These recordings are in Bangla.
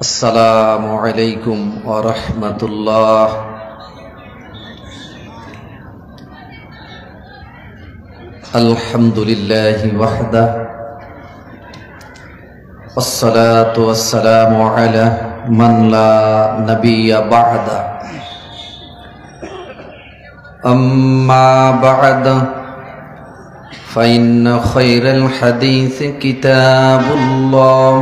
আসসালামু আলাইকুম ওয়া রাহমাতুল্লাহ। আলহামদুলিল্লাহি ওয়াহদা ওয়াসসালাতু ওয়াসসালামু আলা মান লা নাবিয়্যা বা'দা। আম্মা বা'দ ফাইন্না খায়রাল হাদিসি কিতাবুল্লাহ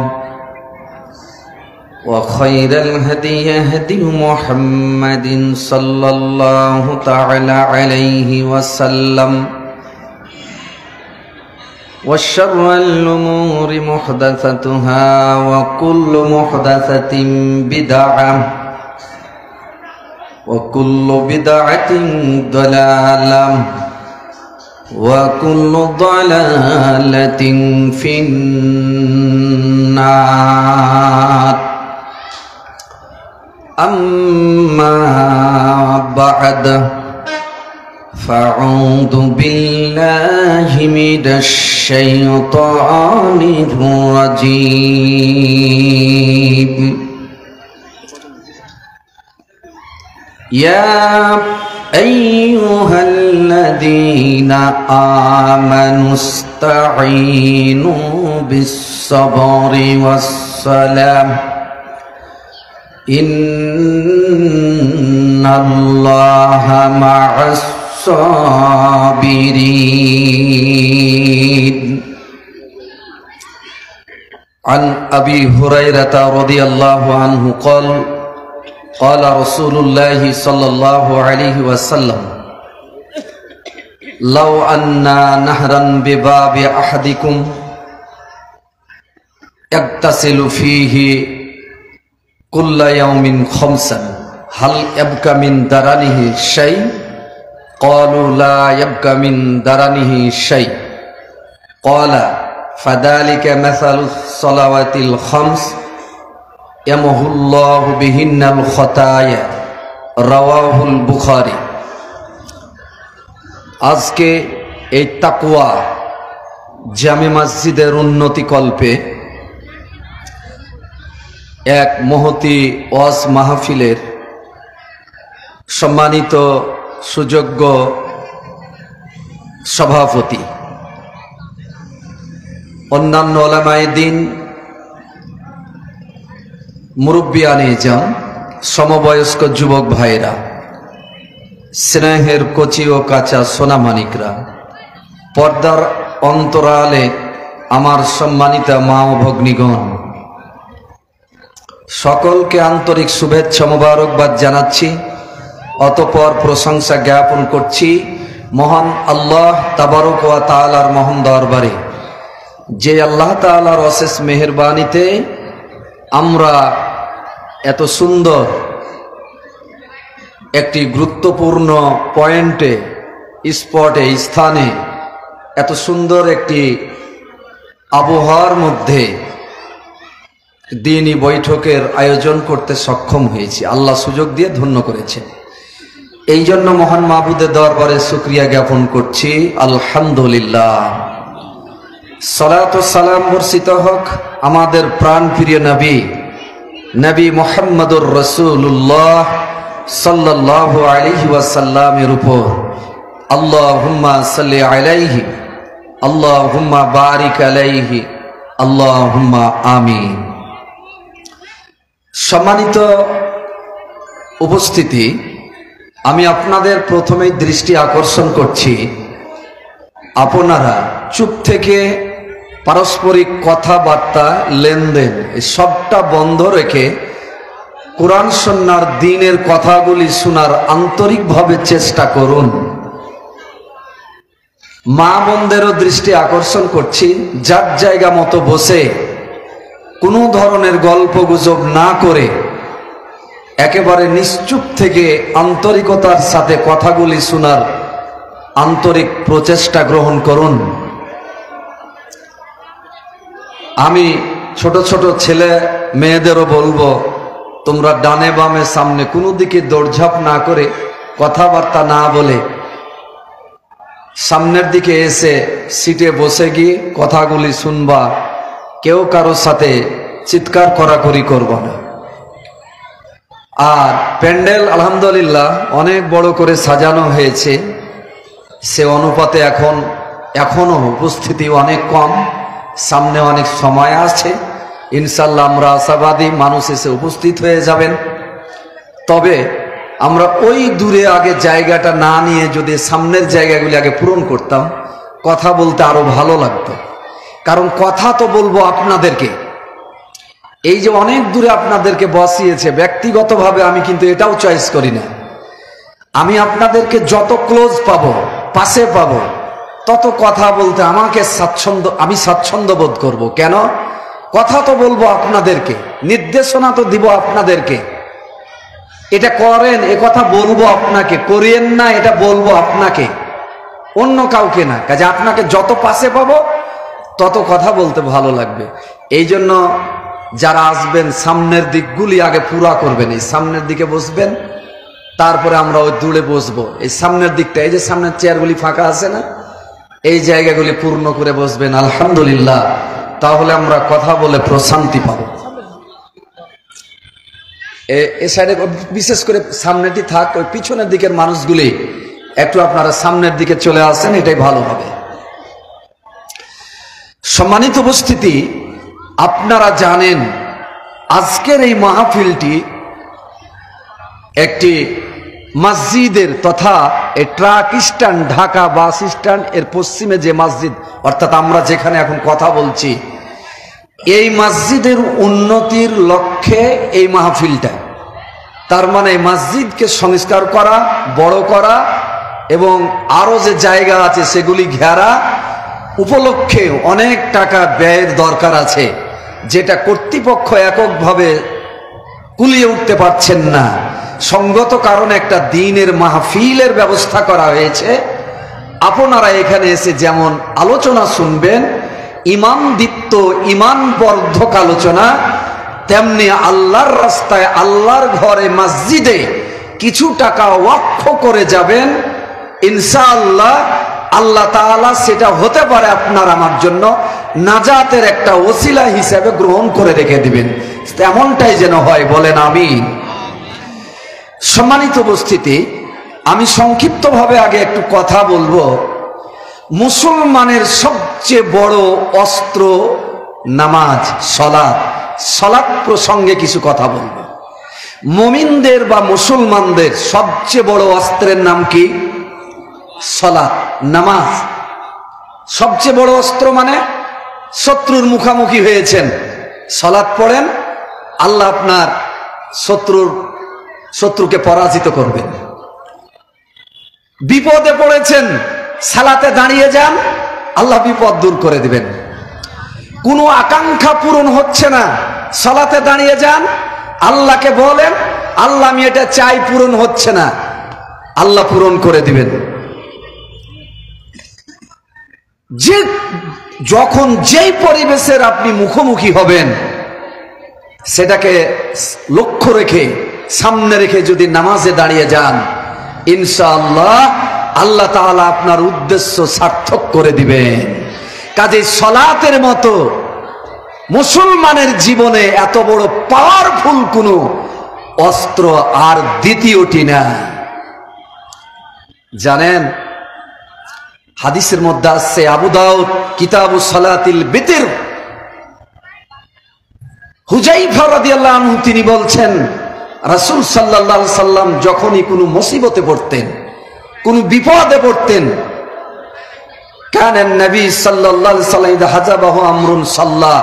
وخير الهدي هدي محمد صلى الله تعالى عليه وسلم وشر الأمور محدثاتها وكل محدثة بدعة وكل بدعة ضلالة وكل ضلالة في النار. أما بعد فأعوذ بالله من الشيطان الرجيم. يا أيها الذين آمنوا استعينوا بالصبر والصلاة إن الله مع الصابرين. عن أبي هريرة رضي الله عنه قال قال رسول الله صلى الله عليه وسلم لو أن نهرا بباب أحدكم يغتسل فيه كل يوم خمسا هل يبقى من درنه شيء؟ قالوا لا يبقى من درنه شيء. قال فذلك مثل الصلوات الخمس يمحو الله بهن الخطايا. رواه البخاري. আজকে এই তাকওয়া জামে মসজিদের উন্নতি কল্পে এক মহতি ওয়াজ মাহফিলের সম্মানিত সুযোগ্য সভাপতি, অন্যান্য উলামায়ে দ্বীন, মুরব্বিয়ানে ইজাম, সমবয়স্ক যুবক ভাইরা, স্নেহের কচি ও কাঁচা সোনামানিকরা, পর্দার অন্তরালে আমার সম্মানিতা মা ও ভগ্নীগণ, সকলকে আন্তরিক শুভেচ্ছা মোবারকবাদ জানাচ্ছি। অতঃপর প্রশংসা জ্ঞাপন করছি মহান আল্লাহ তাবারক ওয়া তাআলার মহান দরবারে, যে আল্লাহ তাআলার অশেষ মেহেরবানিতে আমরা এত সুন্দর একটি গুরুত্বপূর্ণ পয়েন্টে, স্পটে, স্থানে, এত সুন্দর একটি আবহাওয়ার মধ্যে দিনী বৈঠকের আয়োজন করতে সক্ষম হয়েছি। আল্লাহ সুযোগ দিয়ে ধন্য করেছে। এই জন্য মহান মাবুদের দরবারে শুকরিয়া জ্ঞাপন করছি। আলহামদুলিল্লাহ। সালাত ও সালাম বর্ষিত হোক আমাদের প্রাণ প্রিয় নবী নবী মুহাম্মদুর রাসূলুল্লাহ সাল্লাল্লাহু আলাইহি ওয়াসাল্লামের উপর। আল্লাহুম্মা সাল্লি আলাইহি, আল্লাহুম্মা বারিক আলাইহি, আল্লাহুম্মা আমিন। সম্মানিত উপস্থিতি, আমি আপনাদের প্রথমেই দৃষ্টি আকর্ষণ করছি, আপনারা চুপ থেকে পারস্পরিক কথাবার্তা, লেনদেন সবটা বন্ধ রেখে কোরআন সুন্নাহর দ্বীনের কথাগুলি শোনার আন্তরিকভাবে চেষ্টা করুন। মা বোনদেরও দৃষ্টি আকর্ষণ করছি, যার জায়গা মতো বসে কোনো ধরনের গল্প গুজব না করে একেবারে নিশ্চুপ থেকে আন্তরিকতার সাথে কথাগুলি শোনার আন্তরিক প্রচেষ্টা গ্রহণ করুন। আমি ছোট ছোট ছেলে মেয়েদেরও বলবো, তোমরা ডানে বামে সামনে কোনো দিকে দৌড়ঝাঁপ না করে, কথাবার্তা না বলে সামনের দিকে এসে সিটে বসে গিয়ে কথাগুলি শুনবা, কেউ কারোর সাথে চিৎকার করাকরি করবা না। আর প্যান্ডেল আলহামদুলিল্লাহ অনেক বড় করে সাজানো হয়েছে, সে অনুপাতে এখনো উপস্থিতি অনেক কম, সামনে অনেক সময় আছে, ইনশাল্লাহ আমরা আশাবাদী মানুষ এসে উপস্থিত হয়ে যাবেন। তবে আমরা ওই দূরে আগে জায়গাটা না নিয়ে যদি সামনের জায়গাগুলি আগে পূরণ করতাম, কথা বলতে আরো ভালো লাগতো। কারণ কথা তো বলবো আপনাদেরকে, এই যে অনেক দূরে আপনাদেরকে বসিয়েছে, ব্যক্তিগতভাবে আমি কিন্তু এটাও চয়েস করি না। আমি আপনাদেরকে যত ক্লোজ পাবো, পাশে পাবো, তত কথা বলতে আমি স্বাচ্ছন্দ্য বোধ করব। কেন? কথা তো বলবো আপনাদেরকে, নির্দেশনা তো দিব আপনাদেরকে, এটা করেন, এ কথা বলবো আপনাকে, করিয়েন না এটা বলবো আপনাকে, অন্য কাউকে না। কাজে আপনাকে যত পাশে পাবো তত কথা বলতে ভালো লাগবে। এই জন্য যারা আসবেন সামনের দিকগুলি আগে পুরা করবেন, এই সামনের দিকে বসবেন, তারপরে আমরা ওই দূরে বসবো। এই সামনের দিকটা, এই যে সামনের চেয়ারগুলি ফাঁকা আছে না, এই জায়গাগুলি পূর্ণ করে বসবেন আলহামদুলিল্লাহ, তাহলে আমরা কথা বলে প্রশান্তি পাবো। এ সাইডে বিশেষ করে সামনেটি থাক, ওই পিছনের দিকের মানুষগুলি একটু আপনারা সামনের দিকে চলে আসেন, এটাই ভালো হবে। সম্মানিত উপস্থিতি, আপনারা জানেন আজকের এই মাহফিলটি একটি মসজিদের তথা এই truck stand, Dhaka bus stand এর পশ্চিমে যে মসজিদ, অর্থাৎ আমরা যেখানে এখন কথা বলছি, এই মসজিদের উন্নতির লক্ষ্যে এই মাহফিলটা। তার মানে মসজিদকে সংস্কার করা, বড় করা এবং আরো যে জায়গা আছে সেগুলি ঘেরা উপলক্ষে অনেক টাকা ব্যয়ের দরকার আছে, যেটা কর্তৃপক্ষ এককভাবে কুলিয়ে উঠতে পারছেন না। সঙ্গত কারণে একটা দিনের মাহফিলের ব্যবস্থা করা হয়েছে। আপনারা এখানে এসে যেমন আলোচনা শুনবেন, ইমান দীপ্ত ইমানবর্ধক আলোচনা, তেমনি আল্লাহর রাস্তায়, আল্লাহর ঘরে, মসজিদে কিছু টাকা ওয়াকফ করে যাবেন, ইনশাআল্লাহ আল্লাহ তাআলা সেটা হতে পারে আপনার আমার জন্য নাজাতের একটা ওসিলা হিসেবে গ্রহণ করে রেখে দিবেন। তেমনটাই যেন হয়, বলেন আমিন। সম্মানিত উপস্থিতি, আমি সংক্ষিপ্তভাবে আগে একটু কথা বলবো। মুসলমানের সবচেয়ে বড় অস্ত্র নামাজ, সালাত প্রসঙ্গে কিছু কথা বলবো। মুমিনদের বা মুসলমানদের সবচেয়ে বড় অস্ত্রের নাম কি? সালাত, নামাজ। সবচেয়ে বড় অস্ত্র মানে শত্রুর মুখামুখি হয়েছেন, সালাত পড়েন, আল্লাহ আপনার শত্রুকে পরাজিত করবেন। বিপদে পড়েছেন, সালাতে দাঁড়িয়ে যান, আল্লাহ বিপদ দূর করে দিবেন। কোনো আকাঙ্ক্ষা পূরণ হচ্ছে না, সালাতে দাঁড়িয়ে যান, আল্লাহকে বলেন, আল্লাহ আমি এটা চাই, পূরণ হচ্ছে না, আল্লাহ পূরণ করে দিবেন। যে যখন যেই পরিবেশের আপনি মুখোমুখি হবেন, সেটাকে লক্ষ্য রেখে, সামনে রেখে যদি নামাজে দাঁড়িয়ে যান, ইনশাআল্লাহ আল্লাহ তাআলা আপনার উদ্দেশ্য সার্থক করে দিবেন। কাজে সালাতের মতো মুসলমানের জীবনে এত বড় পাওয়ারফুল কোনো অস্ত্র আর দ্বিতীয়টি না। জানেন, হাদিসের মধ্যে আছে, আবু দাউদ কিতাবুস সালাতিল বিতর, হুযায়ফা রাদিয়াল্লাহু আনহু তিনি বলছেন, রাসূল সাল্লাল্লাহু আলাইহি সাল্লাম যখনই কোনো মুসিবতে পড়তেন, কোন বিপদে পড়তেন, কানান নবী সাল্লাল্লাহু আলাইহি সাল্লাম ইযা হাজাবাহু আমরুন সাল্লাহ,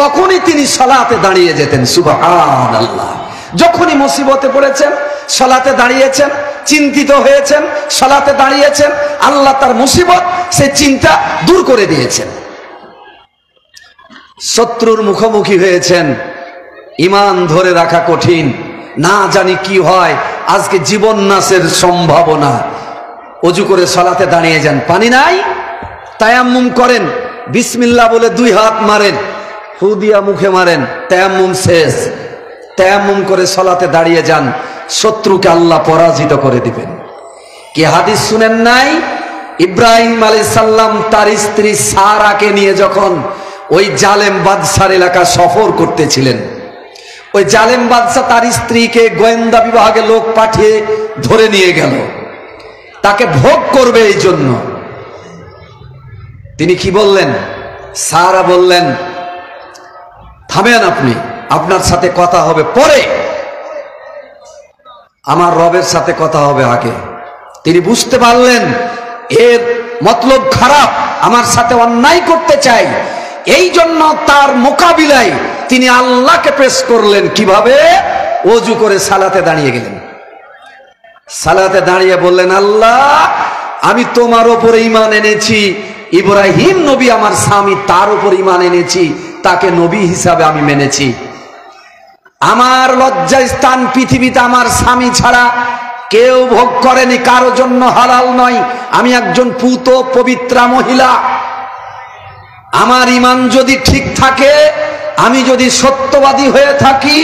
তখনই তিনি সালাতে দাঁড়িয়ে যেতেন। সুবহানাল্লাহ। যখনই মুসিবতে পড়েছেন, সালাতে দাঁড়িয়েছেন, চিন্তিত হয়েছেন, সালাতে দাঁড়িয়েছেন, আল্লাহ তার মুসিবত, সে চিন্তা দূর করে দিয়েছেন। শত্রুর মুখোমুখি হয়েছেন, ঈমান ধরে রাখা কঠিন, না জানি কি হয়, আজকে জীবন নাশের সম্ভাবনা। ওযু করে সালাতে দাঁড়িয়ে যান, পানি নাই, তায়াম্মুম করেন, বিসমিল্লাহ বলে 2 হাত মারেন, ফু দিয়া মুখে মারেন, তায়াম্মুম শেষ। তায়াম্মুম করে সালাতে দাঁড়িয়ে যান, শত্রুকে আল্লাহ পরাজিত করে দিবেন। কি হাদিস শুনেন নাই? ইব্রাহিম আলাইহিস সালাম তার স্ত্রী সারাকে নিয়ে যখন ওই জালেম বাদশার এলাকা সফর করতেছিলেন, ওই জালেম বাদশা তার স্ত্রীকে গোয়েন্দা বিভাগে লোক পাঠিয়ে ধরে নিয়ে গেল, তাকে ভোগ করবে এই জন্য। তিনি কি বললেন? সারা বললেন, থামেন আপনি, আপনার সাথে কথা হবে পরে, আমার রবের সাথে কথা হবে আগে। তিনি বুঝতে পারলেন এর মতলব খারাপ, আমার সাথে অন্যায় করতে চাই। এই জন্য তার মোকাবিলায় তিনি আল্লাহকে পেশ করলেন। কিভাবে? ওযু করে সালাতে দাঁড়িয়ে গেলেন। সালাতে দাঁড়িয়ে বললেন, আল্লাহ আমি তোমার উপরে ঈমান এনেছি, ইব্রাহিম নবী আমার স্বামী, তার উপর ঈমান এনেছি, তাকে নবী হিসাবে আমি মেনেছি। আমার লজ্জা স্থান পৃথিবীতে আমার স্বামী ছাড়া কেউ ভোগ করেনি, কারো জন্য হালাল নয়। আমি একজন পুত পবিত্রা মহিলা। আমার ঈমান যদি ঠিক থাকে, আমি যদি সত্যবাদী হয়ে থাকি,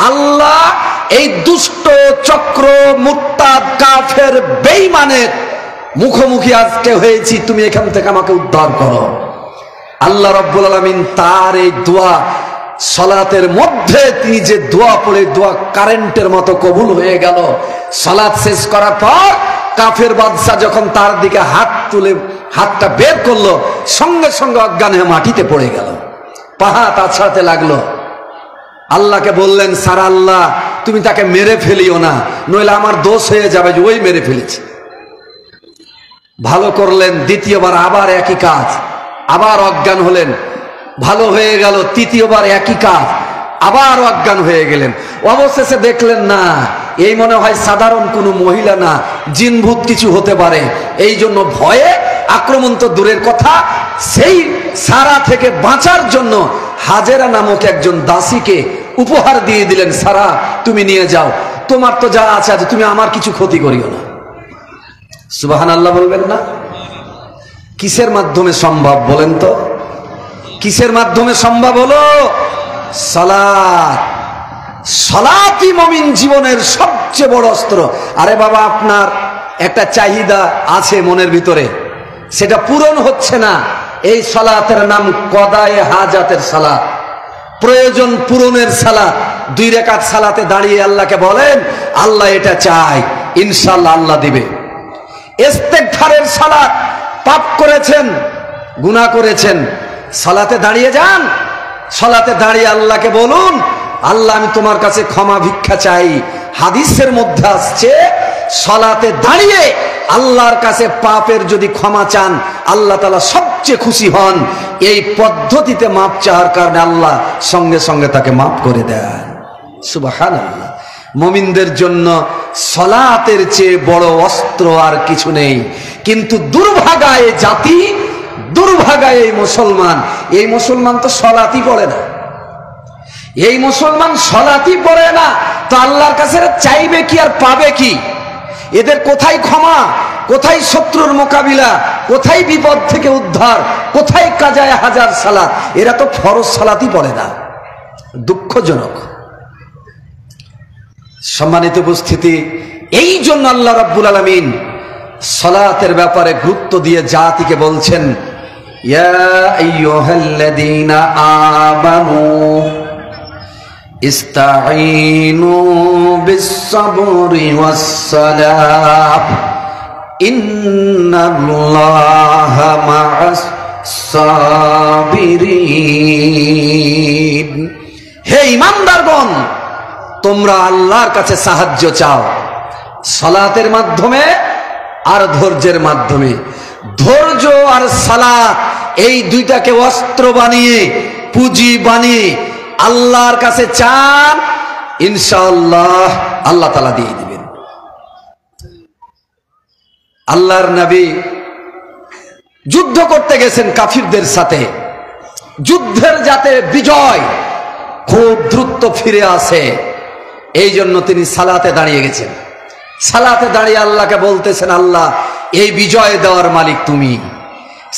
আল্লাহ এই দুষ্ট চক্র মুরতাদ কাফের বেঈমানের মুখোমুখি আজকে হয়েছি, তুমি এখান থেকে আমাকে উদ্ধার করো। আল্লাহ রাব্বুল আলামিন তার এই দোয়া, সালাতের মধ্যে তিনি যে দোয়া পড়ে, দোয়া কারেন্টের মতো কবুল হয়ে গেল। সালাত শেষ করার পর কাফের বাদশা যখন তার দিকে হাত তুলে হাতটা বের করলো, সঙ্গে সঙ্গে অজ্ঞান হয়ে মাটিতে পড়ে গেল, পাহাড় আছড়াতে লাগলো। আল্লাহকে বললেন, সারা আল্লাহ তুমি তাকে মেরে ফেলিও না, নইলে আমার দোষ হয়ে যাবে যে ওই মেরে ফেলেছে। ভালো করলেন, দ্বিতীয়বার আবার একই কাজ, আবার অজ্ঞান হলেন। ভালো হয়ে গেল, তৃতীয়বার একই কাজ, আবার অজ্ঞান হয়ে গেলেন। অবশেষে দেখলেন না, এই মনে হয় সাধারণ কোনো মহিলা না, জিনভূত কিছু হতে পারে। এই জন্য ভয়ে আক্রমণ তো দূরের কথা, সেই সারা থেকে বাঁচার জন্য হাজেরা নামক একজন দাসীকে উপহার দিয়ে দিলেন, সারা তুমি নিয়ে যাও, তোমার তো যা আছে আছে, তুমি আমার কিছু ক্ষতি করিও না। সুবহানাল্লাহ বলবেন না? কিসের মাধ্যমে সম্ভব বলেন তো? কিসের মাধ্যমে সম্ভব হলো? সালাত। সালাতই মুমিন জীবনের সবচেয়ে বড় অস্ত্র। আরে বাবা, আপনার একটা চাহিদা আছে মনের ভিতরে, সেটা পূরণ হচ্ছে না, এই সালাতের নাম কদায়ে হাজাতের সালাত, প্রয়োজন পূরণের সালাত। 2 রাকাত সালাতে দাঁড়িয়ে আল্লাহকে বলেন, আল্লাহ এটা চাই, ইনশাআল্লাহ আল্লাহ দিবে। ইস্তেগফারের সালাত, পাপ করেছেন, গুনাহ করেছেন, সালাতে দাঁড়িয়ে যান, সালাতে দাঁড়িয়ে আল্লাহকে বলুন, আল্লাহ আমি তোমার কাছে ক্ষমা ভিক্ষা চাই। হাদিসের মধ্যে আসছে, সালাতে দাঁড়িয়ে আল্লাহর কাছে পাপের যদি ক্ষমা চান, আল্লাহ তাআলা সবচেয়ে খুশি হন। এই পদ্ধতিতে মাপ চাওয়ার কারণে আল্লাহ সঙ্গে সঙ্গে তাকে মাফ করে দেন। সুবহানাল্লাহ। মুমিনদের জন্য সালাতের চেয়ে বড় অস্ত্র আর কিছু নেই। কিন্তু দুর্ভাগা এই জাতি, দুর্ভাগা এই মুসলমান, এই মুসলমান তো সালাতই পড়ে না। এই মুসলমান সালাতই পড়ে না, তো আল্লাহর কাছে চাইবে কি আর পাবে কি? এদের কোথায় ক্ষমা, কোথায় শত্রুর মোকাবিলা, কোথায় বিপদ থেকে উদ্ধার, কোথায় কাজায় হাজার সালাত? এরা তো ফরজ সালাতই পড়ে না। দুঃখজনক। সম্মানিত উপস্থিতি, এই জন্য আল্লাহ রাব্বুল আলামিন সালাতের ব্যাপারে গুরুত্ব দিয়ে জাতিকে বলছেন, ইয়া আইয়ুহাল্লাযীনা আমানু ইস্তাঈনু বিস-সাবরি ওয়াস-সালাহ ইন্নাল্লাহা মা'আস-সাবিরিন। হে ঈমানদারগণ, তোমরা আল্লাহর কাছে সাহায্য চাও সালাতের মাধ্যমে আর ধৈর্যের মাধ্যমে। ধৈর্য আর সালাত, এই দুইটাকে অস্ত্র বানিয়ে, পুঁজি বানিয়ে আল্লাহর কাছে চান, ইনশাআল্লাহ আল্লাহ তাআলা দিয়ে দিবেন। আল্লাহর নবী যুদ্ধ করতে গেছেন কাফিরদের সাথে, যুদ্ধের যাতে বিজয় খুব দ্রুত ফিরে আসে, এই জন্য তিনি সালাতে দাঁড়িয়ে গেছেন। সালাতে দাঁড়িয়ে আল্লাহকে বলতেছেন, আল্লাহ এই বিজয় দেওয়ার মালিক তুমি।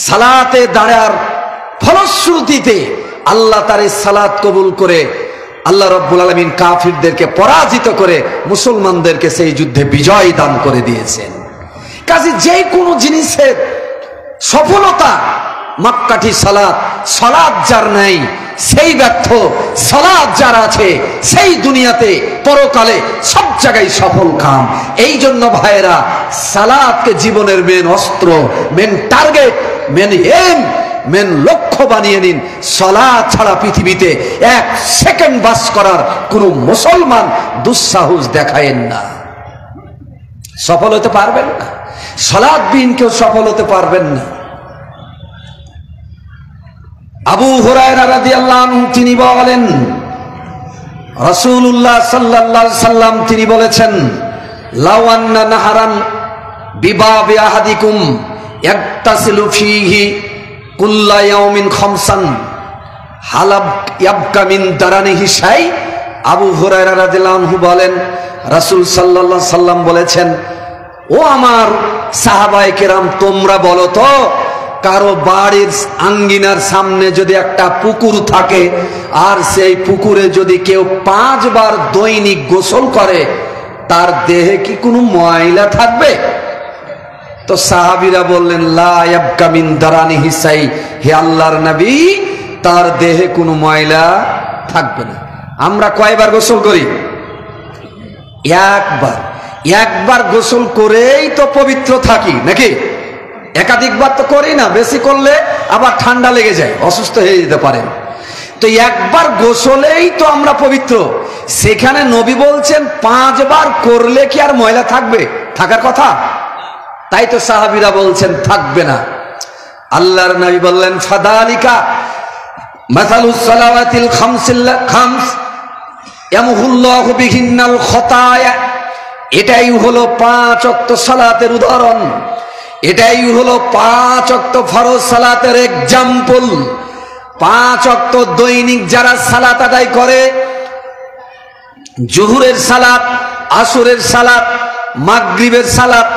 সালাতে দাঁড়ার ফলশ্রুতিতে আল্লাহ তার এই সালাত কবুল করে আল্লাহ রাব্বুল আলামিন কাফিরদেরকে পরাজিত করে মুসলমানদেরকে সেই যুদ্ধে বিজয় দান করে দিয়েছেন। কাজে যে কোনো জিনিসের সফলতা মাপকাঠি সালাত। সালাত যার নাই, সেই ব্যর্থ। সালাত যার আছে সেই দুনিয়াতে পরকালে সব জায়গায় সফল কাম। এই জন্য ভাইয়েরা, সালাতকে জীবনের মেন অস্ত্র, main target, main aim, main লক্ষ্য বানিয়ে নিন। সালাত ছাড়া পৃথিবীতে এক সেকেন্ড বাস করার কোন মুসলমান দুঃসাহস দেখায়েন না, সফল হতে পারবেন না। সালাতবিহীন কেউ সফল হতে পারবেন না। আবু হুরায়রা রাদিয়াল্লাহু আনহু তিনি বলেন, রাসূলুল্লাহ সাল্লাল্লাহু আলাইহি সাল্লাম তিনি বলেছেন, লাউ আন্না নাহারান বিবাবি আহাদিকুম ইয়াগতাসিলু ফীহি কুল্লা ইয়াউমিন খামসান হালাব ইয়াবকা মিন দারানিহি শাই। আবু হুরায়রা রাদিয়াল্লাহু আনহু বলেন, রাসূল সাল্লাল্লাহু আলাইহি সাল্লাম বলেছেন, ও আমার সাহাবায়ে কেরাম, তোমরা বলো তো, কারো বাড়ির আঙ্গিনার সামনে যদি একটা পুকুর থাকে আর সেই পুকুরে যদি কেউ 5 বার দৈনিক গোসল করে, তার দেহে কি কোনো ময়লা থাকবে? তো সাহাবীরা বললেন, লা ইয়াবকা মিন দারানিহি শাই, হে আল্লাহর নবী, তার দেহে কোনো ময়লা থাকবে না। আমরা কয়বার গোসল করি? একবার। একবার গোসল করেই তো পবিত্র থাকি নাকি? একাধিকবার তো করি না, বেশি করলে আবার ঠান্ডা লেগে যায়, অসুস্থ হয়ে যেতে পারেন। তো একবার গোসলেই তো আমরা পবিত্র। সেখানে নবী বলছেন 5 বার করলে কি আর ময়লা থাকবে? থাকার কথা। তাই তো সাহাবীরা বলছেন থাকবে না। আল্লাহর নবী বললেন, ফাদালিকা মাসালুস সালাওয়াতিল খামস ইয়ামহুল্লাহু বিহিন্নাল খতায়া। এটাই হলো 5 ওয়াক্ত সালাতের উদাহরণ, এটাই হলো 5 ওয়াক্ত ফরজ সালাতের এক্সাম্পল। 5 ওয়াক্ত দৈনিক যারা সালাত আদায় করে, জোহরের সালাত, আসরের সালাত, মাগরিবের সালাত,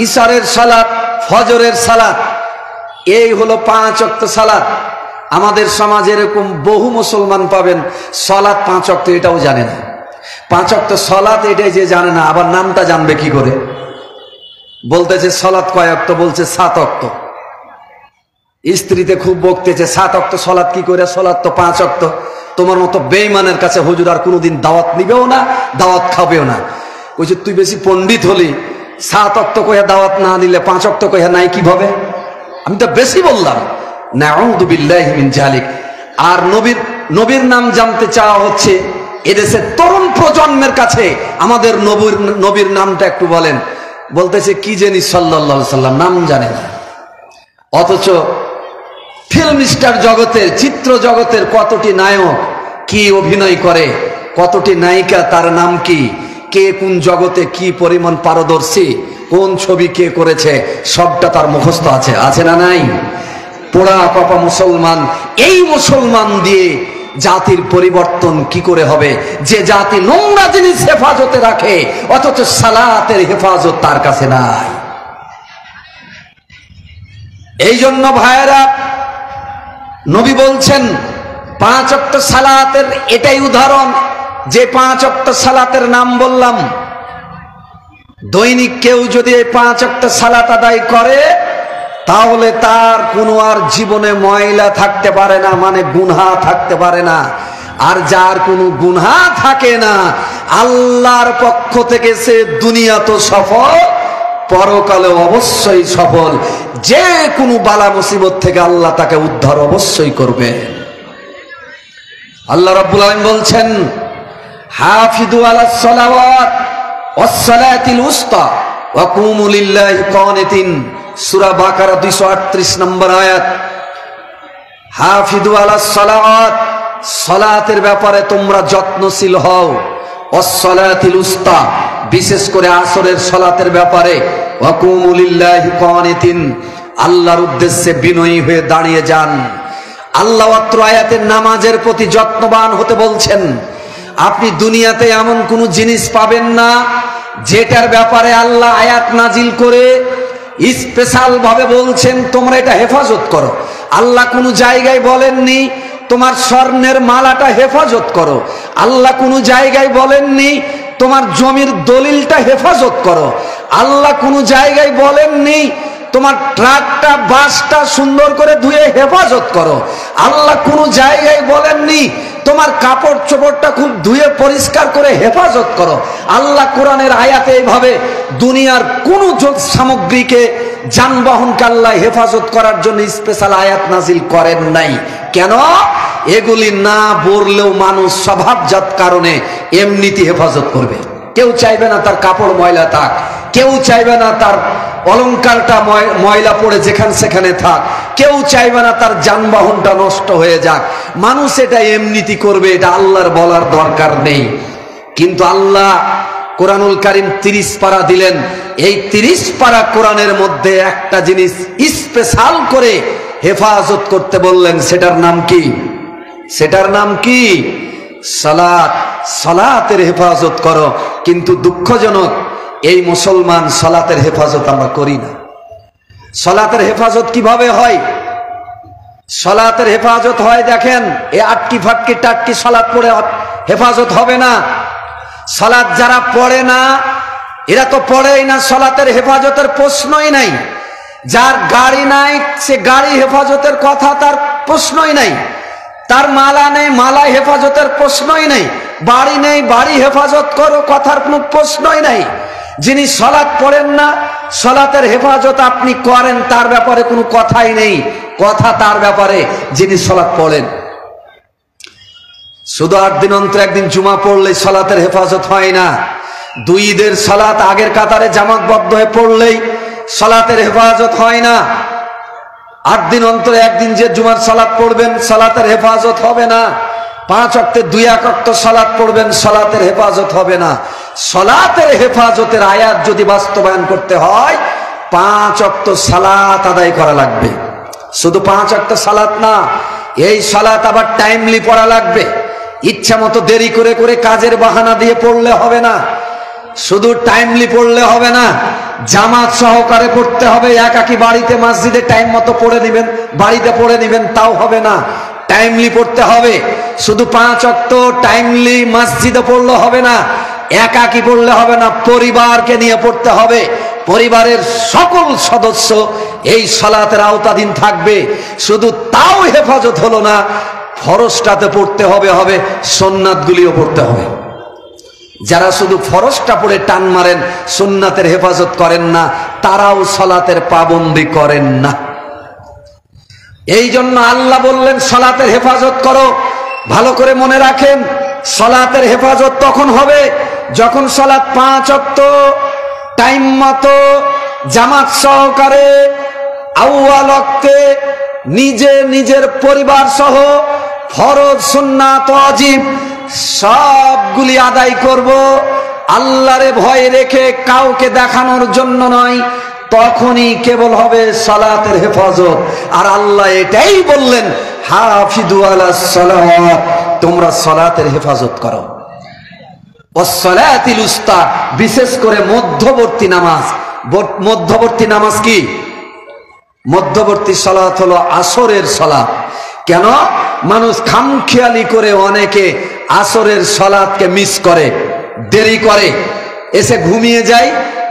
ইশারের সালাত, ফজরের সালাত, এই হলো 5 ওয়াক্ত সালাত। আমাদের সমাজে এরকম বহু মুসলমান পাবেন সালাত 5 ওয়াক্ত এটাও জানে না। 5 ওয়াক্ত সালাত এটাই যে জানে না, আবার নামটা জানবে কি করে? বলতেছে সালাত কয় ওয়াক্ত, বলছে 7 ওয়াক্ত। স্ত্রীতে খুব বকতেছে, 7 ওয়াক্ত সালাত কি করে? সালাত তো 5 ওয়াক্ত। তোমার মতো বেঈমানের কাছে হুজুর আর কোনোদিন দাওয়াত নিবেও না, দাওয়াত খাবেও না। কইছে তুই বেশি পণ্ডিত হলি, 7 ওয়াক্ত কইয়া দাওয়াত না নিলে 5 ওয়াক্ত কইয়া নাই কিভাবে? আমি তো বেশি বললাম। নাউযু বিল্লাহি মিন জালিক। আর নবীর নাম জানতে চাওয়া হচ্ছে এদেশের তরুণ প্রজন্মের কাছে, আমাদের নবীর নামটা একটু বলেন। বলতেছে কি জানি সাল্লাল্লাহু আলাইহি সাল্লাম, নাম জানে না। অথচ ফিল্ম স্টার জগতের, চিত্র জগতের কতটি নায়ক কি অভিনয় করে, কতটি নায়িকা, তার নাম কি, কে কোন জগতে কি পরিমাণ পারদর্শী, কোন ছবি কে করেছে, সবটা তার মুখস্থ আছে, আছে না নাই? পোড়া পাপা মুসলমান। এই মুসলমান দিয়ে জাতির পরিবর্তন কি করে হবে? যে জাতি নোংরা জিনিস হেফাজতে রাখে, অথচ সালাতের হেফাজত তার কাছে নাই। এই জন্য ভাইয়েরা, নবী বলছেন 5 ওয়াক্ত সালাতের এটাই উদাহরণ, যে 5 ওয়াক্ত সালাতের নাম বললাম, দৈনিক কেউ যদি এই 5 ওয়াক্ত সালাত আদায় করে, তাহলে তার কোনো আর জীবনে ময়লা থাকতে পারে না, মানে গুনাহ থাকতে পারে না। আর যার কোনো গুনাহ থাকে না, আল্লাহর পক্ষ থেকে সে দুনিয়া তো সফল, পরকালে অবশ্যই সফল। যে কোনো বালা মুসিবত থেকে আল্লাহ তাকে উদ্ধার অবশ্যই করবে। আল্লাহ রাব্বুল আলামিন বলছেন, হাফিযু আলাস সালাওয়াত ওয়াস সালাতিল উসতা ওয়া কুমু লিল্লাহি কানিতিন। সূরা বাকারা 238 নম্বর আয়াত। হাফিযু আলাস সালাওয়াত, সালাতের ব্যাপারে তোমরা যত্নশীল হও। ওয়াস সালাতিল উসতা, বিশেষ করে আসরের সালাতের ব্যাপারে। ওয়া কুমু লিল্লাহি কানিতিন, আল্লাহর উদ্দেশ্যে বিনয়ী হয়ে দাঁড়িয়ে যান। আল্লাহ অত্র আয়াতের নামাজের প্রতি যত্নবান হতে বলছেন। আপনি দুনিয়াতে এমন কোন জিনিস পাবেন না যেটার ব্যাপারে আল্লাহ আয়াত নাজিল করে স্পেশাল ভাবে বলছেন তোমরা এটা হেফাজত করো। আল্লাহ কোনো জায়গায় বলেননি তোমার স্বর্ণের মালাটা হেফাজত করো। আল্লাহ কোনো জায়গায় বলেননি তোমার জমির দলিলটা হেফাজত করো। আল্লাহ কোনো জায়গায় বলেননি তোমার ট্রাকটা বাসটা সুন্দর করে ধুয়ে হেফাজত করো। আল্লাহ কোনো জায়গায় বলেননি তোমার কাপড় চোপড়টা খুব ধুয়ে পরিষ্কার করে হেফাজত করো। আল্লাহ কোরআনের আয়াতে এইভাবে দুনিয়ার কোনো সামগ্রীকে যানবাহনকে আল্লাহ হেফাজত করার জন্য স্পেশাল আয়াত নাজিল করেন নাই। কেন? এগুলি না বললেও মানুষ স্বভাবজাত কারণে এমনিতে হেফাজত করবে। কেউ চাইবে না তার কাপড় ময়লা থাক, কেউ চাইবে না তার অলংকারটা ময়লা পড়ে যেখানে সেখানে থাক, কেউ চাইবে না তার যানবাহনটা নষ্ট হয়ে যাক। মানুষ এটা এমনিতে করবে, এটা আল্লাহর বলার দরকার নেই। কিন্তু আল্লাহ কোরআনুল কারীম 30 পারা দিলেন। এই 30 পারা কোরআনের মধ্যে একটা জিনিস স্পেশাল করে হেফাজত করতে বললেন, সেটার নাম কি? সেটার নাম কি? সালাত। সালাতের হেফাজত করো। কিন্তু দুঃখজনক এই মুসলমান সালাতের হেফাজত আমরা করি না। সালাতের হেফাজত কিভাবে হয়? সালাতের হেফাজত হয় দেখেন, এই আটকি ফাটকি টাটকি সালাত পড়ে হেফাজত হবে না। সালাত যারা পড়ে না এরা তো পড়েই না, সালাতের হেফাজতের প্রশ্নই নাই। যার গাড়ি নাই সে গাড়ি হেফাজতের কথা তার প্রশ্নই নাই। তার মালা নেই, মালা হেফাজতের প্রশ্নই নাই। বাড়ি নেই, বাড়ি হেফাজত করো কথার কোনো প্রশ্নই নাই। যিনি সালাত পড়েন না, সালাতের হেফাজত আপনি করেন তার ব্যাপারে কোনো কথাই নেই। কথা তার ব্যাপারে যিনি সালাত পড়েন। শুধু 8 দিন অন্তর একদিন জুমা পড়লেই সালাতের হেফাজত হয় না। 2 ঈদের সালাত আগের কাতারে জামাতবদ্ধ হয়ে পড়লেই সালাতের হেফাজত হয় না। 8 দিন অন্তরে একদিন যে জুমার সালাত পড়বেন সালাতের হেফাজত হবে না। 5 ওয়াক্তে 2 ওয়াক্ত সালাত পড়বেন সালাতের হেফাজত হবে না। সালাতের হেফাজতের আয়াত যদি বাস্তবায়ন করতে হয় 5 ওয়াক্ত সালাত আদায় করা লাগবে। শুধু 5 ওয়াক্ত সালাত না, এই সালাত আবার টাইমলি পড়া লাগবে। ইচ্ছা মতো দেরি করে করে কাজের বাহানা দিয়ে পড়লে হবে না। শুধু টাইমলি পড়লে হবে না, জামাত সহকারে পড়তে হবে। একাকি বাড়িতে মসজিদে টাইম মতো পড়ে নেবেন, বাড়িতে পড়ে নেবেন, তাও হবে না। টাইমলি পড়তে হবে। শুধু 5 ওয়াক্ত টাইমলি মসজিদে পড়লে হবে না, একাকি পড়লে হবে না, পরিবারকে নিয়ে পড়তে হবে। পরিবারের সকল সদস্য এই সালাতের আওতাধীন থাকবে। শুধু তাও হেফাজত হলো না, ফরজটাতে পড়তে হবে, সুন্নাতগুলিও পড়তে হবে। যারা শুধু ফরজটা পড়ে টান মারেন, সুন্নাতের হেফাজত করেন না, তারাও সালাতের পাবন্দি করেন না। এই জন্য আল্লাহ বললেন সালাতের হেফাজত করো। ভালো করে মনে রাখেন, সালাতের হেফাজত তখন হবে যখন সালাত 5 ওয়াক্ত টাইম মতো জামাত সহকারে আউয়াল ওয়াক্তে নিজে নিজের পরিবার সহ ফরজ সুন্নাত ওয়াজিব সবগুলি আদায় করব, আল্লাহরে ভয় রেখে, কাউকে দেখানোর জন্য নয়। তখনই কেবল হবে সালাতের হেফাজত। আর আল্লাহ এটাই বললেন, হাফিজু আলাস সালাওয়াত, তোমরা সালাতের হেফাজত করো। ওয়াসসালাতিল উস্তা, বিশেষ করে মধ্যবর্তী নামাজ। মধ্যবর্তী নামাজ কি? মধ্যবর্তী সালাত হলো আসরের সালাত। কেন? মানুষ খামখেয়ালি করে অনেকে আসরের সালাতকে মিস করে, দেরি করে, এসে ঘুমিয়ে যায়,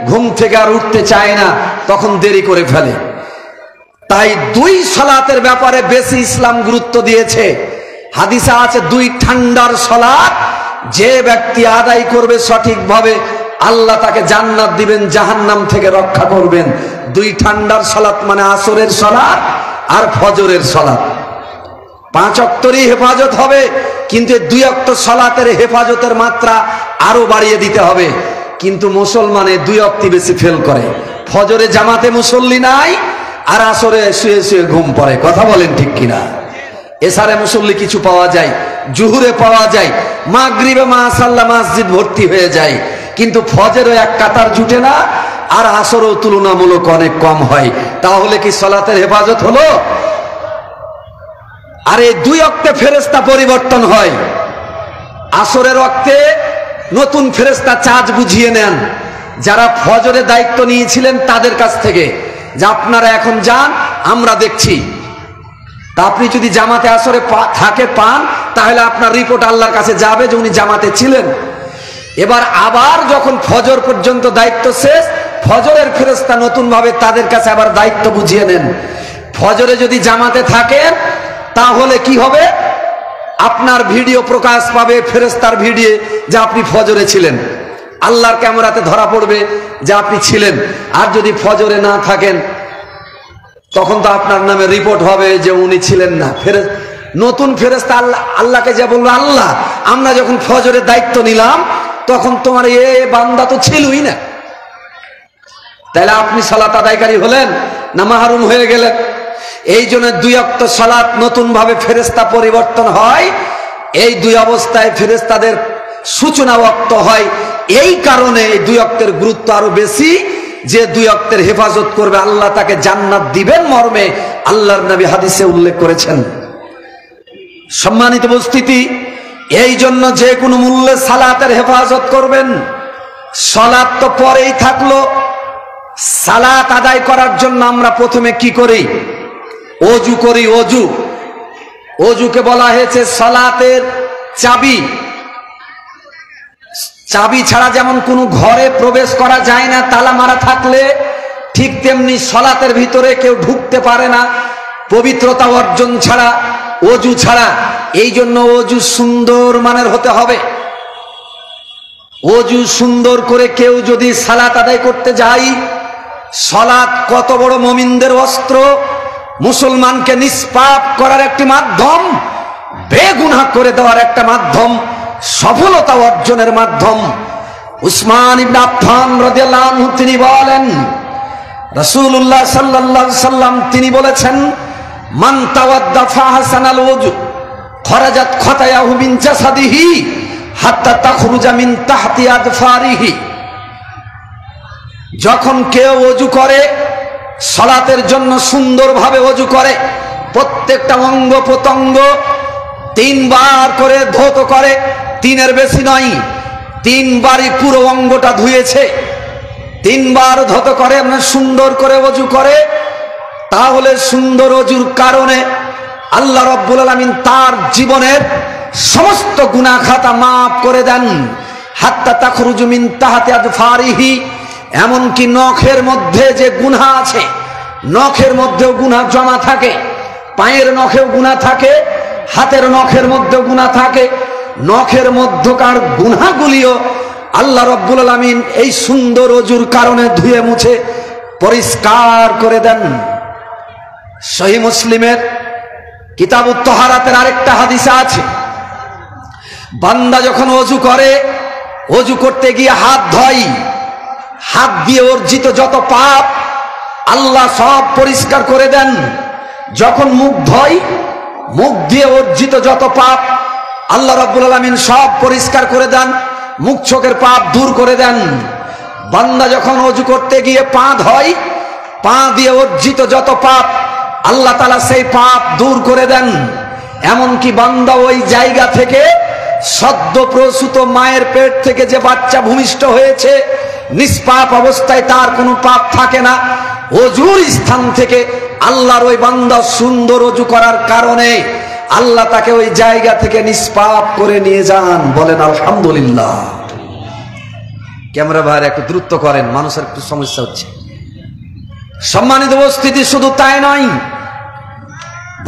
ঘুম থেকে আর উঠতে চায় না, তখন দেরি করে ফেলে। তাই 2 সালাতের ব্যাপারে বেশি ইসলাম গুরুত্ব দিয়েছে। হাদিসে আছে 2 ঠান্ডার সালাত যে ব্যক্তি আদায় করবে সঠিকভাবে, আল্লাহ তাকে জান্নাত দিবেন, জাহান্নাম থেকে রক্ষা করবেন। 2 ঠান্ডার সালাত মানে আসরের সালাত আর ফজরের সালাত। 5 ওয়াক্তেরই হেফাজত হবে, কিন্তু 2 ওয়াক্ত সালাতের হেফাজতের মাত্রা আরো বাড়িয়ে দিতে হবে। কিন্তু মুসলমানে 2 ওয়াক্তই বেশি ফেল করে। ফজরে জামাতে মুসল্লি নাই, আর আসরে শুয়ে শুয়ে ঘুম পড়ে। কথা বলেন ঠিক কিনা? এসারে মুসল্লি কিছু পাওয়া যায়, জুহুরে পাওয়া যায়, মাগরিবে মাশাআল্লাহ মসজিদ ভর্তি হয়ে যায়, কিন্তু ফজরেও এক কাতার জুটে না, আর আসরও তুলনামূলক অনেক কম হয়। তাহলে কি সালাতের হেফাজত হলো? আর এই 2 ওয়াক্তে ফেরেশতা পরিবর্তন হয়। আসরের ওয়াক্তে নতুন ফেরেশতা চার্জ বুঝিয়ে নেন যারা ফজরের দায়িত্ব নিয়েছিলেন তাদের কাছ থেকে, যে আপনারা এখন যান, আমরা দেখছি। তা আপনি যদি জামাতে আসরে পান, তাহলে আপনার রিপোর্ট আল্লাহর কাছে যাবে যে উনি জামাতে ছিলেন। এবার আবার যখন ফজর পর্যন্ত দায়িত্ব শেষ, ফজরের ফেরেশতা নতুন ভাবে তাদের কাছে আবার দায়িত্ব বুঝিয়ে নেন। ফজরে যদি জামাতে থাকেন তাহলে কি হবে, আপনার ভিডিও প্রকাশ পাবে, ফেরেশতার ভিডিও, যে আপনি ফজরে ছিলেন, আল্লাহর ক্যামেরাতে ধরা পড়বে যে আপনি ছিলেন। আর যদি ফজরে না থাকেন তখন তো আপনার নামে রিপোর্ট হবে যে উনি ছিলেন না। নতুন ফেরেশতা আল্লাহকে যে বললো, আল্লাহ আমরা যখন ফজরের দায়িত্ব নিলাম তখন তোমার এ বান্দা তো ছিলই না, তাহলে আপনি সালাত আদায়কারী হলেন না মাহরুম হয়ে গেলেন? এই জন্য 2 ওয়াক্ত সালাত নতুন ভাবে ফেরেশতা পরিবর্তন হয়। এই 2 অবস্থায় ফেরেশতাদের সূচনা ওয়াক্ত হয়। এই কারণে এই 2 ওয়াক্তের গুরুত্ব আরো বেশি, যে 2 ওয়াক্তের হেফাজত করবে আল্লাহ তাকে জান্নাত দিবেন মর্মে আল্লাহর নবী হাদিসে উল্লেখ করেছেন। সম্মানিত উপস্থিতি, এই জন্য যে কোনো মূল্যে সালাতের হেফাজত করবেন। সালাত তো পরেই থাকলো, সালাত আদায় করার জন্য আমরা প্রথমে কি করি? ওযু করি। ওযুকে বলা হয়েছে সালাতের চাবি। চাবি ছাড়া যেমন কোনো ঘরে প্রবেশ করা যায় না তালা মারা থাকলে, ঠিক তেমনি সালাতের ভিতরে কেউ ঢুকতে পারে না পবিত্রতা অর্জন ছাড়া, ওযু ছাড়া। এই জন্য ওযু সুন্দর মানের হতে হবে। ওযু সুন্দর করে কেউ যদি সালাত আদায় করতে যায়, সালাত কত বড় মুমিনদের অস্ত্র, মুসলমানকে নিষ্পাপ করার একটি মাধ্যম, বেগুনাহ করে দেওয়ার একটা মাধ্যম, সফলতা অর্জনের মাধ্যম। উসমান ইবনে আফফান রাদিয়াল্লাহু আনহু তিনি বলেন, রাসূলুল্লাহ সাল্লাল্লাহু আলাইহি সাল্লাম তিনি বলেছেন, মান তাওয়াদ্দা ফাহসানাল ওযু খরাজাত খাতায়াহু মিন জাসাদিহি হাত্তা তাখরুজা মিন তাহতি আযফারিহি। যখন কেউ ওযু করে, সালাতের জন্য সুন্দরভাবে ওযু করে, প্রত্যেকটা অঙ্গ প্রত্যঙ্গ 3 বার করে ধৌত করে, 3-এর বেশি নয়, 3 বারই পুরো অঙ্গটা ধুয়েছে, 3 বার ধৌত করে, মানে সুন্দর করে ওযু করে, তাহলে সুন্দর ওযুর কারণে আল্লাহ রাব্বুল আলামিন তার জীবনের সমস্ত গুনাহ খাতা মাফ করে দেন। হাত্তা তাখরুজু মিন তাহতি আযফারিহি, এমনকি নখের মধ্যে যে গুনাহ আছে, নখের মধ্যেও গুনাহ জমা থাকে, পায়ের নখেও গুনাহ থাকে, হাতের নখের মধ্যেও গুনাহ থাকে, নখের মধ্যকার গুনাহগুলিও আল্লাহ রাব্বুল আলামিন এই সুন্দর ওযুর কারণে ধুয়ে মুছে পরিষ্কার করে দেন। সহিহ মুসলিমের কিতাবুত তাহারাতের আরেকটা হাদিস আছে, বান্দা যখন ওযু করে, ওযু করতে গিয়ে হাত ধোয়, হাত দিয়ে অর্জিত যত পাপ আল্লাহ সব পরিষ্কার করে দেন। যখন মুখ ধোয়, মুখ দিয়ে অর্জিত যত পাপ আল্লাহ রাব্বুল আলামিন সব পরিষ্কার করে দেন, মুখ চোখের পাপ দূর করে দেন। বান্দা যখন ওযু করতে গিয়ে পা ধোয়, পা দিয়ে অর্জিত যত পাপ আল্লাহ তাআলা সেই পাপ দূর করে দেন। এমনকি বান্দা ওই জায়গা থেকে, সদ্য প্রসূত মায়ের পেট থেকে যে বাচ্চা ভূমিষ্ঠ হয়েছে, নিষ্পাপ অবস্থায় তার কোনো পাপ থাকে না, ওযুর স্থান থেকে আল্লাহর ওই বান্দা সুন্দর ওযু করার কারণে আল্লাহ তাকে ওই জায়গা থেকে নিষ্পাপ করে নিয়ে যান। বলেন আলহামদুলিল্লাহ। ক্যামেরা ভাইরা একটু দ্রুত করেন, মানুষের একটু সমস্যা হচ্ছে। সম্মানিত উপস্থিতি, শুধু তাই নয়,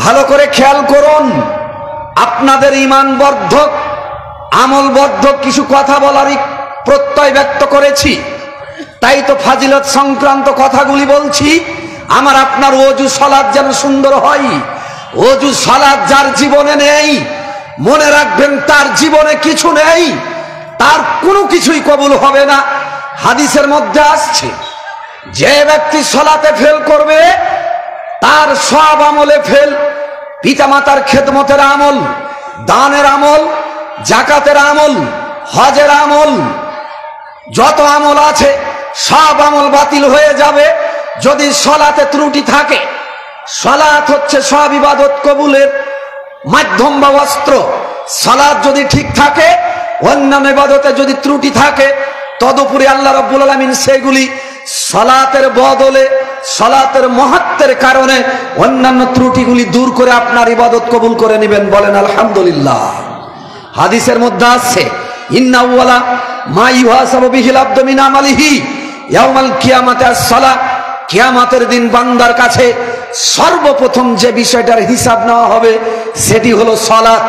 ভালো করে খেয়াল করুন, আপনাদের ঈমান বর্ধক, আমল বর্ধক কিছু কথা বলারই প্রত্যয় ব্যক্ত করেছি, তাই তো ফাজিলত সংক্রান্ত কথাগুলি বলছি। আমার আপনার ওযু সালাত যেন সুন্দর হয়। ওযু সালাত যার জীবনে নেই, মনে রাখবেন তার জীবনে কিছু নেই, তার কোনো কিছুই কবুল হবে না। হাদিসের মধ্যে আসছে, যে ব্যক্তি সালাতে ফেল করবে তার সব আমলে ফেল, পিতামাতার খেদমতের আমল, দানের আমল, যাকাতের আমল, হজের আমল, যত আমল আছে সব আমল বাতিল হয়ে যাবে যদি সালাতে ত্রুটি থাকে। সালাত হচ্ছে সব ইবাদত কবুলের মাধ্যম বা অস্ত্র। সালাত যদি ঠিক থাকে, অন্যান্য ইবাদতে যদি ত্রুটি থাকে, তদুপরি আল্লাহ রাব্বুল আলামিন সেগুলি সালাতের বদলে, সালাতের মাহাত্ম্যের কারণে অন্যান্য ত্রুটিগুলি দূর করে আপনার ইবাদত কবুল করে নেবেন। বলেন আলহামদুলিল্লাহ। হাদিসের মধ্যে আছে, ইন্না আউয়ালা মা ইউহাসাবু বিহিল আবদু মিন আমালিহি ইয়াউমাল কিয়ামাতে আস-সালাহ, কিয়ামতের দিন বান্দার কাছে সর্বপ্রথম যে বিষয়টার হিসাব নেওয়া হবে সেটি হলো সালাত।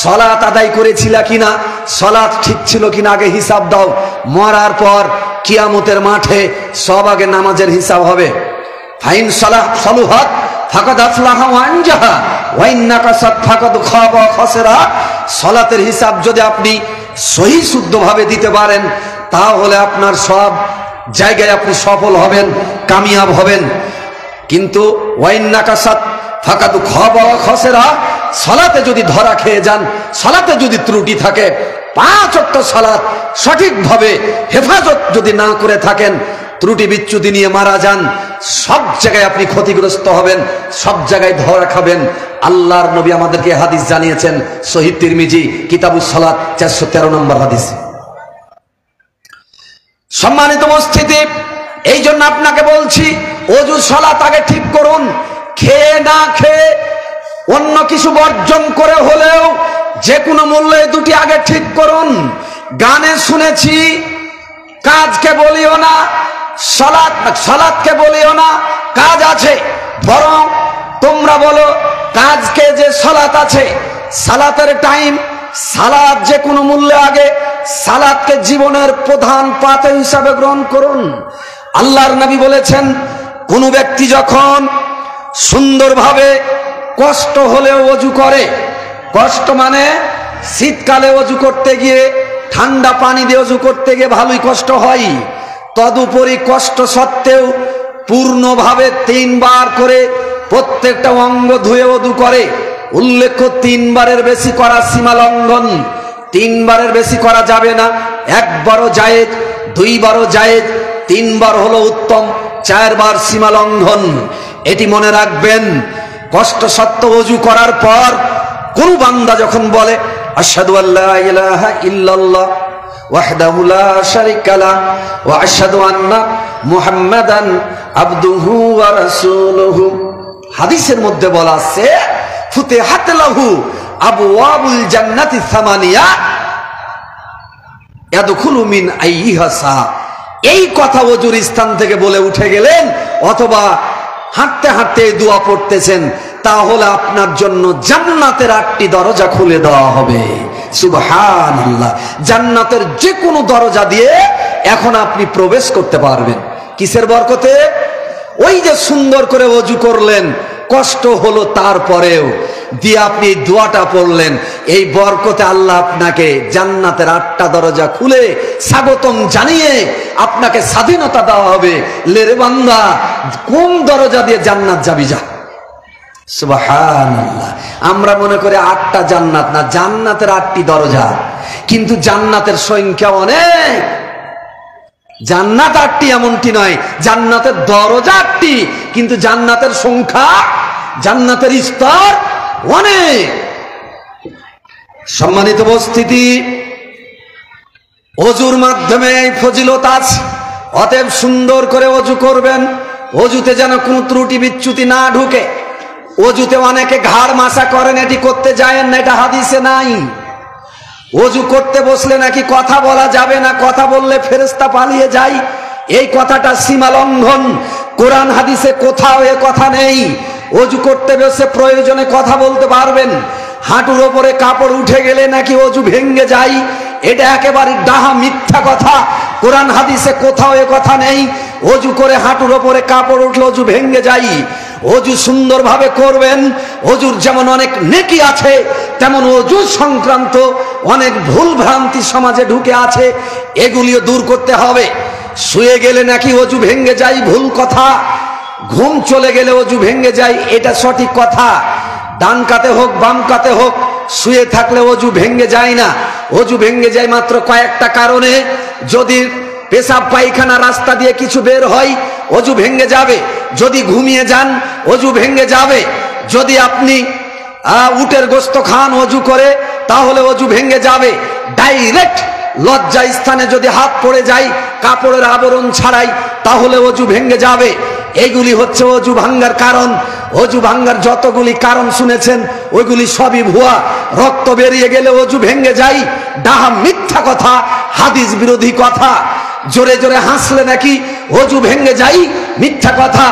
সালাত আদায় করেছিলা কিনা, সালাত ঠিক ছিল কিনা আগে হিসাব দাও। মরার পর কিয়ামতের মাঠে সব আগে নামাজের হিসাব হবে। ফাইন সালুহাত ফাকাদ আফলাহা ওয়া আনজাহা ওয়া ইন নাকাসাত ফাকাদ খাবা ওয়া খাসিরা। সালাতের হিসাব যদি আপনি সহি শুদ্ধভাবে দিতে পারেন তাহলে আপনার সব জায়গায় আপনি সফল হবেন, কামিয়াব হবেন। কিন্তু ওয়া ইন নাকাসাত ফাকাদ খাবা ওয়া খাসিরা, সালাতে যদি ধরা খেয়ে যান, সালাতে যদি ত্রুটি থাকে, 5 ওয়াক্ত সালাত সঠিকভাবে হেফাজত যদি না করে থাকেন, ত্রুটি বিচ্যুতি নিয়ে মারা যান, সব জায়গায় আপনি ক্ষতিগ্রস্ত হবেন, সব জায়গায় ধরা খাবেন। আল্লাহর নবী আমাদেরকে হাদিস জানিয়েছেন, সহিহ তিরমিজি কিতাবুস সালাত 413 নম্বর হাদিস। সম্মানিত উপস্থিতি, এই জন্য আপনাকে বলছি ওযু সালাত আগে ঠিক করুন। খেয়ে না খেয়ে অন্য কিছু বর্জন করে হলেও যে কোনো মূল্যে দুটি আগে ঠিক করুন। গানে শুনেছি কাজকে বলিও না, সালাতকে বলিও না, কাজ আছে, বরং তোমরা বলো কাজকে যে সালাত আছে, সালাতের টাইম, সালাত যে কোনো মূল্যে আগে সালাতকে জীবনের প্রধান পাথর হিসাবে গ্রহণ করুন। আল্লাহর নবী বলেছেন, কোন ব্যক্তি যখন সুন্দরভাবে কষ্ট হলেও ওযু করে, কষ্ট মানে শীতকালে ওযু করতে গিয়ে ঠান্ডা পানি দিয়ে ওযু করতে গিয়ে ভালোই কষ্ট হয়, তদুপরি কষ্ট সত্ত্বেও পূর্ণভাবে 3 বার করে প্রত্যেকটা অঙ্গ ধুয়ে ওযু করে। উল্লেখ্য 3 বারের বেশি করা সীমা লঙ্ঘন। 3 বারের বেশি করা যাবে না। 1 বারও জায়েজ, 2 বারও জায়েজ, 3 বার হলো উত্তম, 4 বার সীমা লঙ্ঘন। এটি মনে রাখবেন। কষ্ট সত্ত্বেও ওযু করার পর কোন বান্দা যখন বলে আশহাদু আল্লা ইলাহা ইল্লাল্লাহ ওয়াহদাহু লা শারীকা লাহ ওয়া আশহাদু আন্না মুহাম্মাদান আবদুহু ওয়া রাসূলুহু, হাদিসের মধ্যে বলা আছে ফুতিহাত লাহু আবওয়াবুল জান্নাতি সামানিয়া ইয়াদখুলু মিন আইয়িহা সা। এই কথা ওযুর স্থান থেকে বলে উঠে গেলেন অথবা হাঁটতে হাঁটতে দোয়া পড়তেছেন, তাহলে আপনার জন্য জান্নাতের 8টি দরজা খুলে দেওয়া হবে। সুবহানাল্লাহ। জান্নাতের যে কোনো দরজা দিয়ে এখন আপনি প্রবেশ করতে পারবেন। কিসের বরকতে? ওই যে সুন্দর করে ওযু করলেন, কষ্ট হলো তারপরেও দিয়ে আপনি এই দোয়াটা পড়লেন, এই বরকতে আল্লাহ আপনাকে জান্নাতের 8টা দরজা খুলে স্বাগতম জানিয়ে আপনাকে স্বাধীনতা দেওয়া হবে। লেরে বান্দা, কোন দরজা দিয়ে জান্নাত যাবি যা। সুবহানাল্লাহ। আমরা মনে করি 8টা জান্নাত না, জান্নাতের 8টি দরজা, কিন্তু জান্নাতের সংখ্যা অনেক। জান্নাত 8টি এমনটি নয়, জান্নাতের দরজা 8টি, কিন্তু জান্নাতের সংখ্যা, জান্নাতের স্তর অনেক। সম্মানিত উপস্থিতি, ওযুর মাধ্যমে এই ফজিলত আছে। অতএব সুন্দর করে ওযু করবেন, ওযুতে যেন কোনো ত্রুটি বিচ্যুতি না ঢুকে। ওযুতে অনেকে ঘাড় মাসা করেন, এটি করতে যায়েন না, এটা হাদিসে নাই। ওযু করতে বসলে নাকি কথা বলা যাবে না, কথা বললে ফেরেশতা পালিয়ে যায়, এই কথাটা সীমা লঙ্ঘন। কোরআন হাদিসে কোথাও এ কথা নেই। ওযু করতে বসে প্রয়োজনে কথা বলতে পারবেন। হাঁটুর ওপরে কাপড় উঠে গেলে নাকি ওযু ভেঙে যায়, এটা একেবারে ডাহা মিথ্যা কথা। কোরআন হাদিসে কোথাও এ কথা নেই। ওযু করে হাঁটুর ওপরে কাপড় উঠলে ওযু ভেঙে যায়। ওযু সুন্দরভাবে করবেন। ওযুর যেমন অনেক নেকি আছে, তেমন ওযু সংক্রান্ত অনেক ভুল ভ্রান্তি সমাজে ঢুকে আছে, এগুলিও দূর করতে হবে। শুয়ে গেলে নাকি ওযু ভেঙে যায়, ভুল কথা। ঘুম চলে গেলে ওযু ভেঙে যায়, এটা সঠিক কথা। ডান কাতে হোক বাম কাতে হোক, শুয়ে থাকলে ওযু ভেঙে যায় না। ওযু ভেঙে যায় মাত্র কয়েকটা কারণে। যদি পেশাব পায়খানা রাস্তা দিয়ে কিছু বের হয়, ওযু ভেঙে যাবে। যদি ঘুমিয়ে যান, ওযু ভেঙে যাবে। যদি আপনি উটের গোশত খান ওযু করে, তাহলে ওযু ভেঙে যাবে। ডাইরেক্ট লজ্জা স্থানে যদি হাত পড়ে যায় কাপড়ের আবরণ ছাড়াই, তাহলে ওযু ভেঙে যাবে। এগুলি হচ্ছে ওযু ভাঙ্গার কারণ। ওযু ভাঙ্গার যতগুলি কারণ শুনেছেন ওইগুলি সবই ভুয়া। রক্ত বেরিয়ে গেলে ওযু ভেঙে যায়, ডাহা মিথ্যা কথা, হাদিস বিরোধী কথা। জোরে জোরে হাসলে নাকি অজু ভেঙে যায়, মিথ্যা কথা।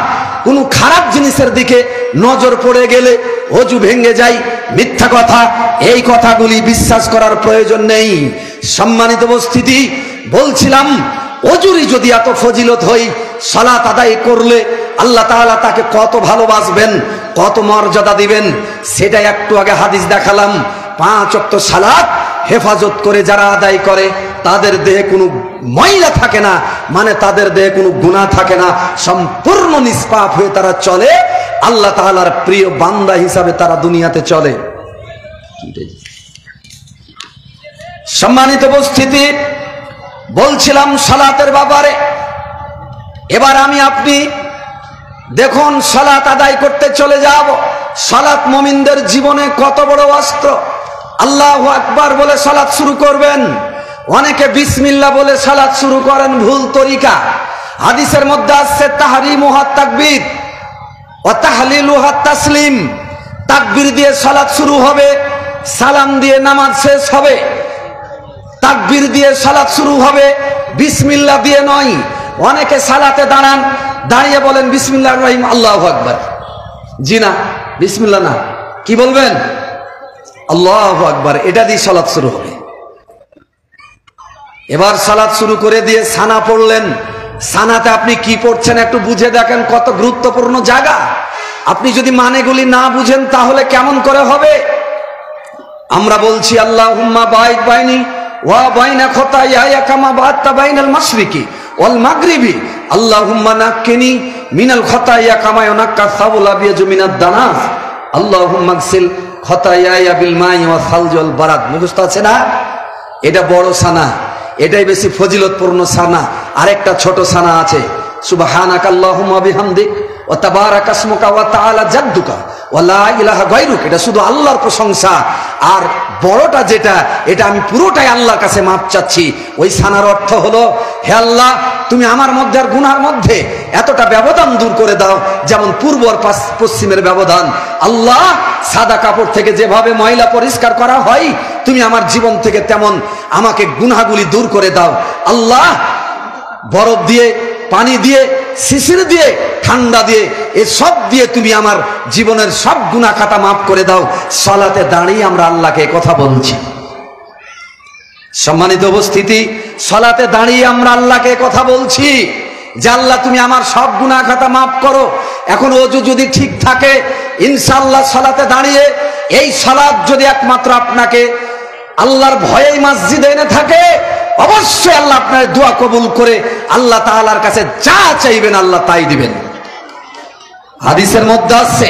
কোনো খারাপ জিনিসের দিকে নজর পড়ে গেলে অজু ভেঙে যায়, মিথ্যা কথা। এই কথাগুলি বিশ্বাস করার প্রয়োজন নেই। সম্মানিত উপস্থিতি, বলছিলাম অজুরই যদি এত ফজিলত হই, সালাত আদায় করলে আল্লাহ তাআলা তাকে কত ভালোবাসবেন, কত মর্যাদা দিবেন, সেটা একটু আগে হাদিস দেখালাম। 5 ওয়াক্ত সালাত হেফাজত করে যারা আদায় করে তাদের দেহে কোনো ময়লা থাকে না, মানে তাদের দেহে কোনো গুনাহ থাকে না, সম্পূর্ণ নিষ্পাপ হয়ে তারা চলে, আল্লাহ তাআলার প্রিয় বান্দা হিসাবে তারা দুনিয়াতে চলে। সম্মানিত উপস্থিতি, বলছিলাম সালাতের ব্যাপারে। এবার আমি আপনি দেখুন, সালাত আদায় করতে চলে যাব। সালাত মুমিনদের জীবনে কত বড় অস্ত্র। আল্লাহু আকবার বলে সালাত শুরু করবেন। অনেকে বিসমিল্লাহ বলে সালাত শুরু করেন, ভুল তরিকা। হাদিসের মধ্যে আছে তাহরিমুহা তাকবীর ওয়া তাহলিলুহা তাসলিম। তাকবীর দিয়ে সালাত শুরু হবে, সালাম দিয়ে নামাজ শেষ হবে। তাকবীর দিয়ে সালাত শুরু হবে, বিসমিল্লাহ দিয়ে নয়। অনেকে সালাতে দাঁড়ান, দাঁড়িয়ে বলেন বিসমিল্লাহির রহিম আল্লাহু আকবার। জি না, বিসমিল্লাহ না, কি বলবেন? আল্লাহু আকবার। এটা দিয়ে সালাত শুরু হবে। এবার সালাত শুরু করে দিয়ে সানা পড়লেন। সানাতে আপনি কি পড়ছেন একটু বুঝে দেখেন, কত গুরুত্বপূর্ণ জায়গা। আপনি যদি মানেগুলি না বুঝেন তাহলে কেমন করে হবে? আমরা বলছি আল্লাহুম্মা বাইদ বাইনি ওয়া বাইনা খতায়ায়া কামা বা'আদতা বাইনাল মাশরিকি ওয়াল মাগরিবি আল্লাহুম্মা নাক্কিনি মিনাল খতায়া কামা ইউনাক্কা সাবুল আবিয়াজু মিনাদ দানাস আল্লাহুম্মা গসিল খতায়ায়া বিল মাই ওয়া সালজি ওয়াল বারাদ। মুখস্থ আছে না? এটা বড় সানা, এটাই বেশি ফজিলতপূর্ণ সানা। আরেকটা ছোট সানা আছে, সুবহানাকা আল্লাহুম্মা বিহামদিক ওয়া তাবারাকা ইসমুকা ওয়া তাআলা জাদ্দুকা ওয়া লা ইলাহা গায়রুক। এটা শুধু আল্লাহর প্রশংসা। আর বড়টা যেটা, এটা আমি পুরোটাই আল্লাহর কাছে মাপ চাচ্ছি। ওই সানার অর্থ হলো, হে আল্লাহ, তুমি আমার মধ্যে আর গুনার মধ্যে এতটা ব্যবধান দূর করে দাও, যেমন পূর্ব আর পশ্চিমের ব্যবধান। আল্লাহ, সাদা কাপড় থেকে যেভাবে ময়লা পরিষ্কার করা হয়, তুমি আমার জীবন থেকে তেমন আমাকে গুনাহগুলি দূর করে দাও। আল্লাহ, বরফ দিয়ে, পানি দিয়ে, শিশির দিয়ে, ঠান্ডা দিয়ে, এসব দিয়ে তুমি আমার জীবনের সব গুনাহ খাতা মাফ করে দাও। সালাতে দাঁড়িয়ে আমরা আল্লাহকে কথা বলছি। সম্মানিত উপস্থিতি, সালাতে দাঁড়িয়ে আমরা আল্লাহকে কথা বলছি যে আল্লাহ, তুমি আমার সব গুনাহ খাতা মাফ করো। এখন ওযু যদি ঠিক থাকে, ইনশাআল্লাহ সালাতে দাঁড়িয়ে এই সালাত যদি একমাত্র আপনাকে আল্লাহর ভয়ে মসজিদে এনে থাকে, অবশ্যই আল্লাহ আপনার দোয়া কবুল করে আল্লাহ তাআলার কাছে যা চাইবেন আল্লাহ তাই দিবেন। হাদিসের মধ্যে আছে,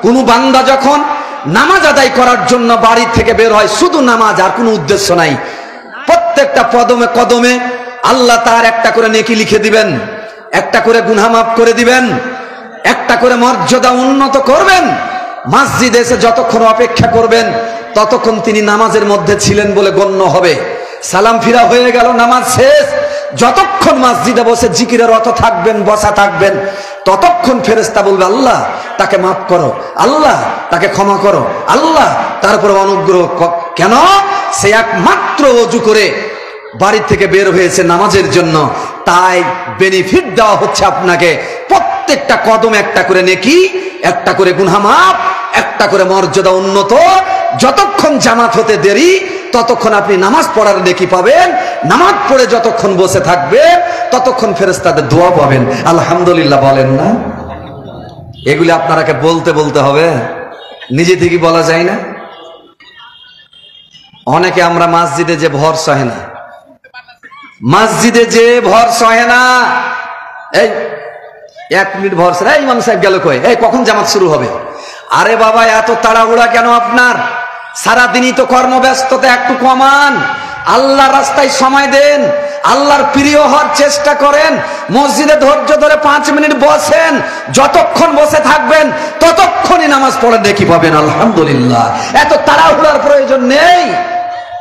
কোন বান্দা যখন নামাজ আদায় করার জন্য বাড়ি থেকে বের হয়, শুধু নামাজ, আর কোনো উদ্দেশ্য নাই, প্রত্যেকটা কদমে কদমে আল্লাহ তার একটা করে নেকি লিখে দিবেন, একটা করে গুনাহ মাফ করে দিবেন, একটা করে মর্যাদা উন্নত করবেন। মসজিদে এসে যতক্ষণ অপেক্ষা করবেন ততক্ষণ তিনি নামাজের মধ্যে ছিলেন বলে গণ্য হবে। সালাম ফিরা হয়ে গেল, নামাজ শেষ, যতক্ষণ মসজিদে বসে জিকিরের রত থাকবেন, বসা থাকবেন, ততক্ষণ ফেরেশতা বলবে আল্লাহ তাকে মাফ করো, আল্লাহ তাকে ক্ষমা করো, আল্লাহ তার উপর অনুগ্রহ। কেন? সে একমাত্র ওযু করে বাড়ি থেকে বের হয়েছে নামাজের জন্য। তাই বেনিফিট দেওয়া হচ্ছে আপনাকে, প্রত্যেকটা কদম একটা করে নেকি, একটা করে গুনাহ মাফ, একটা করে মর্যাদা উন্নত। যতক্ষণ জামাত হতে দেরি ততক্ষণ আপনি নামাজ পড়ার নেকি পাবেন, নামাজ পড়ে যতক্ষণ বসে থাকবেন ততক্ষণ ফেরেশতাদের দোয়া পাবেন। আলহামদুলিল্লাহ বলেন না? এগুলি আপনারাকে বলতে বলতে হবে, নিজে থেকে বলা যায় না। অনেকে আমরা মসজিদে যে ভর সহে না, মসজিদে যে ভর সহে না, এই 1 মিনিট ভর সহে, ইমাম সাহেব গেল কই, এই কখন জামাত শুরু হবে? আরে বাবা, এত তাড়াহুড়া কেন আপনার? সারাদিনই তো কর্মব্যস্ততা, একটু কমান, আল্লাহর রাস্তায় সময় দেন, আল্লাহর প্রিয় হওয়ার চেষ্টা করেন। মসজিদে ধৈর্য ধরে 5 মিনিট বসেন, যতক্ষণ বসে থাকবেন ততক্ষণই নামাজ পড়ে দেখি পাবেন। আলহামদুলিল্লাহ, এত তাড়াহুড়ার প্রয়োজন নেই।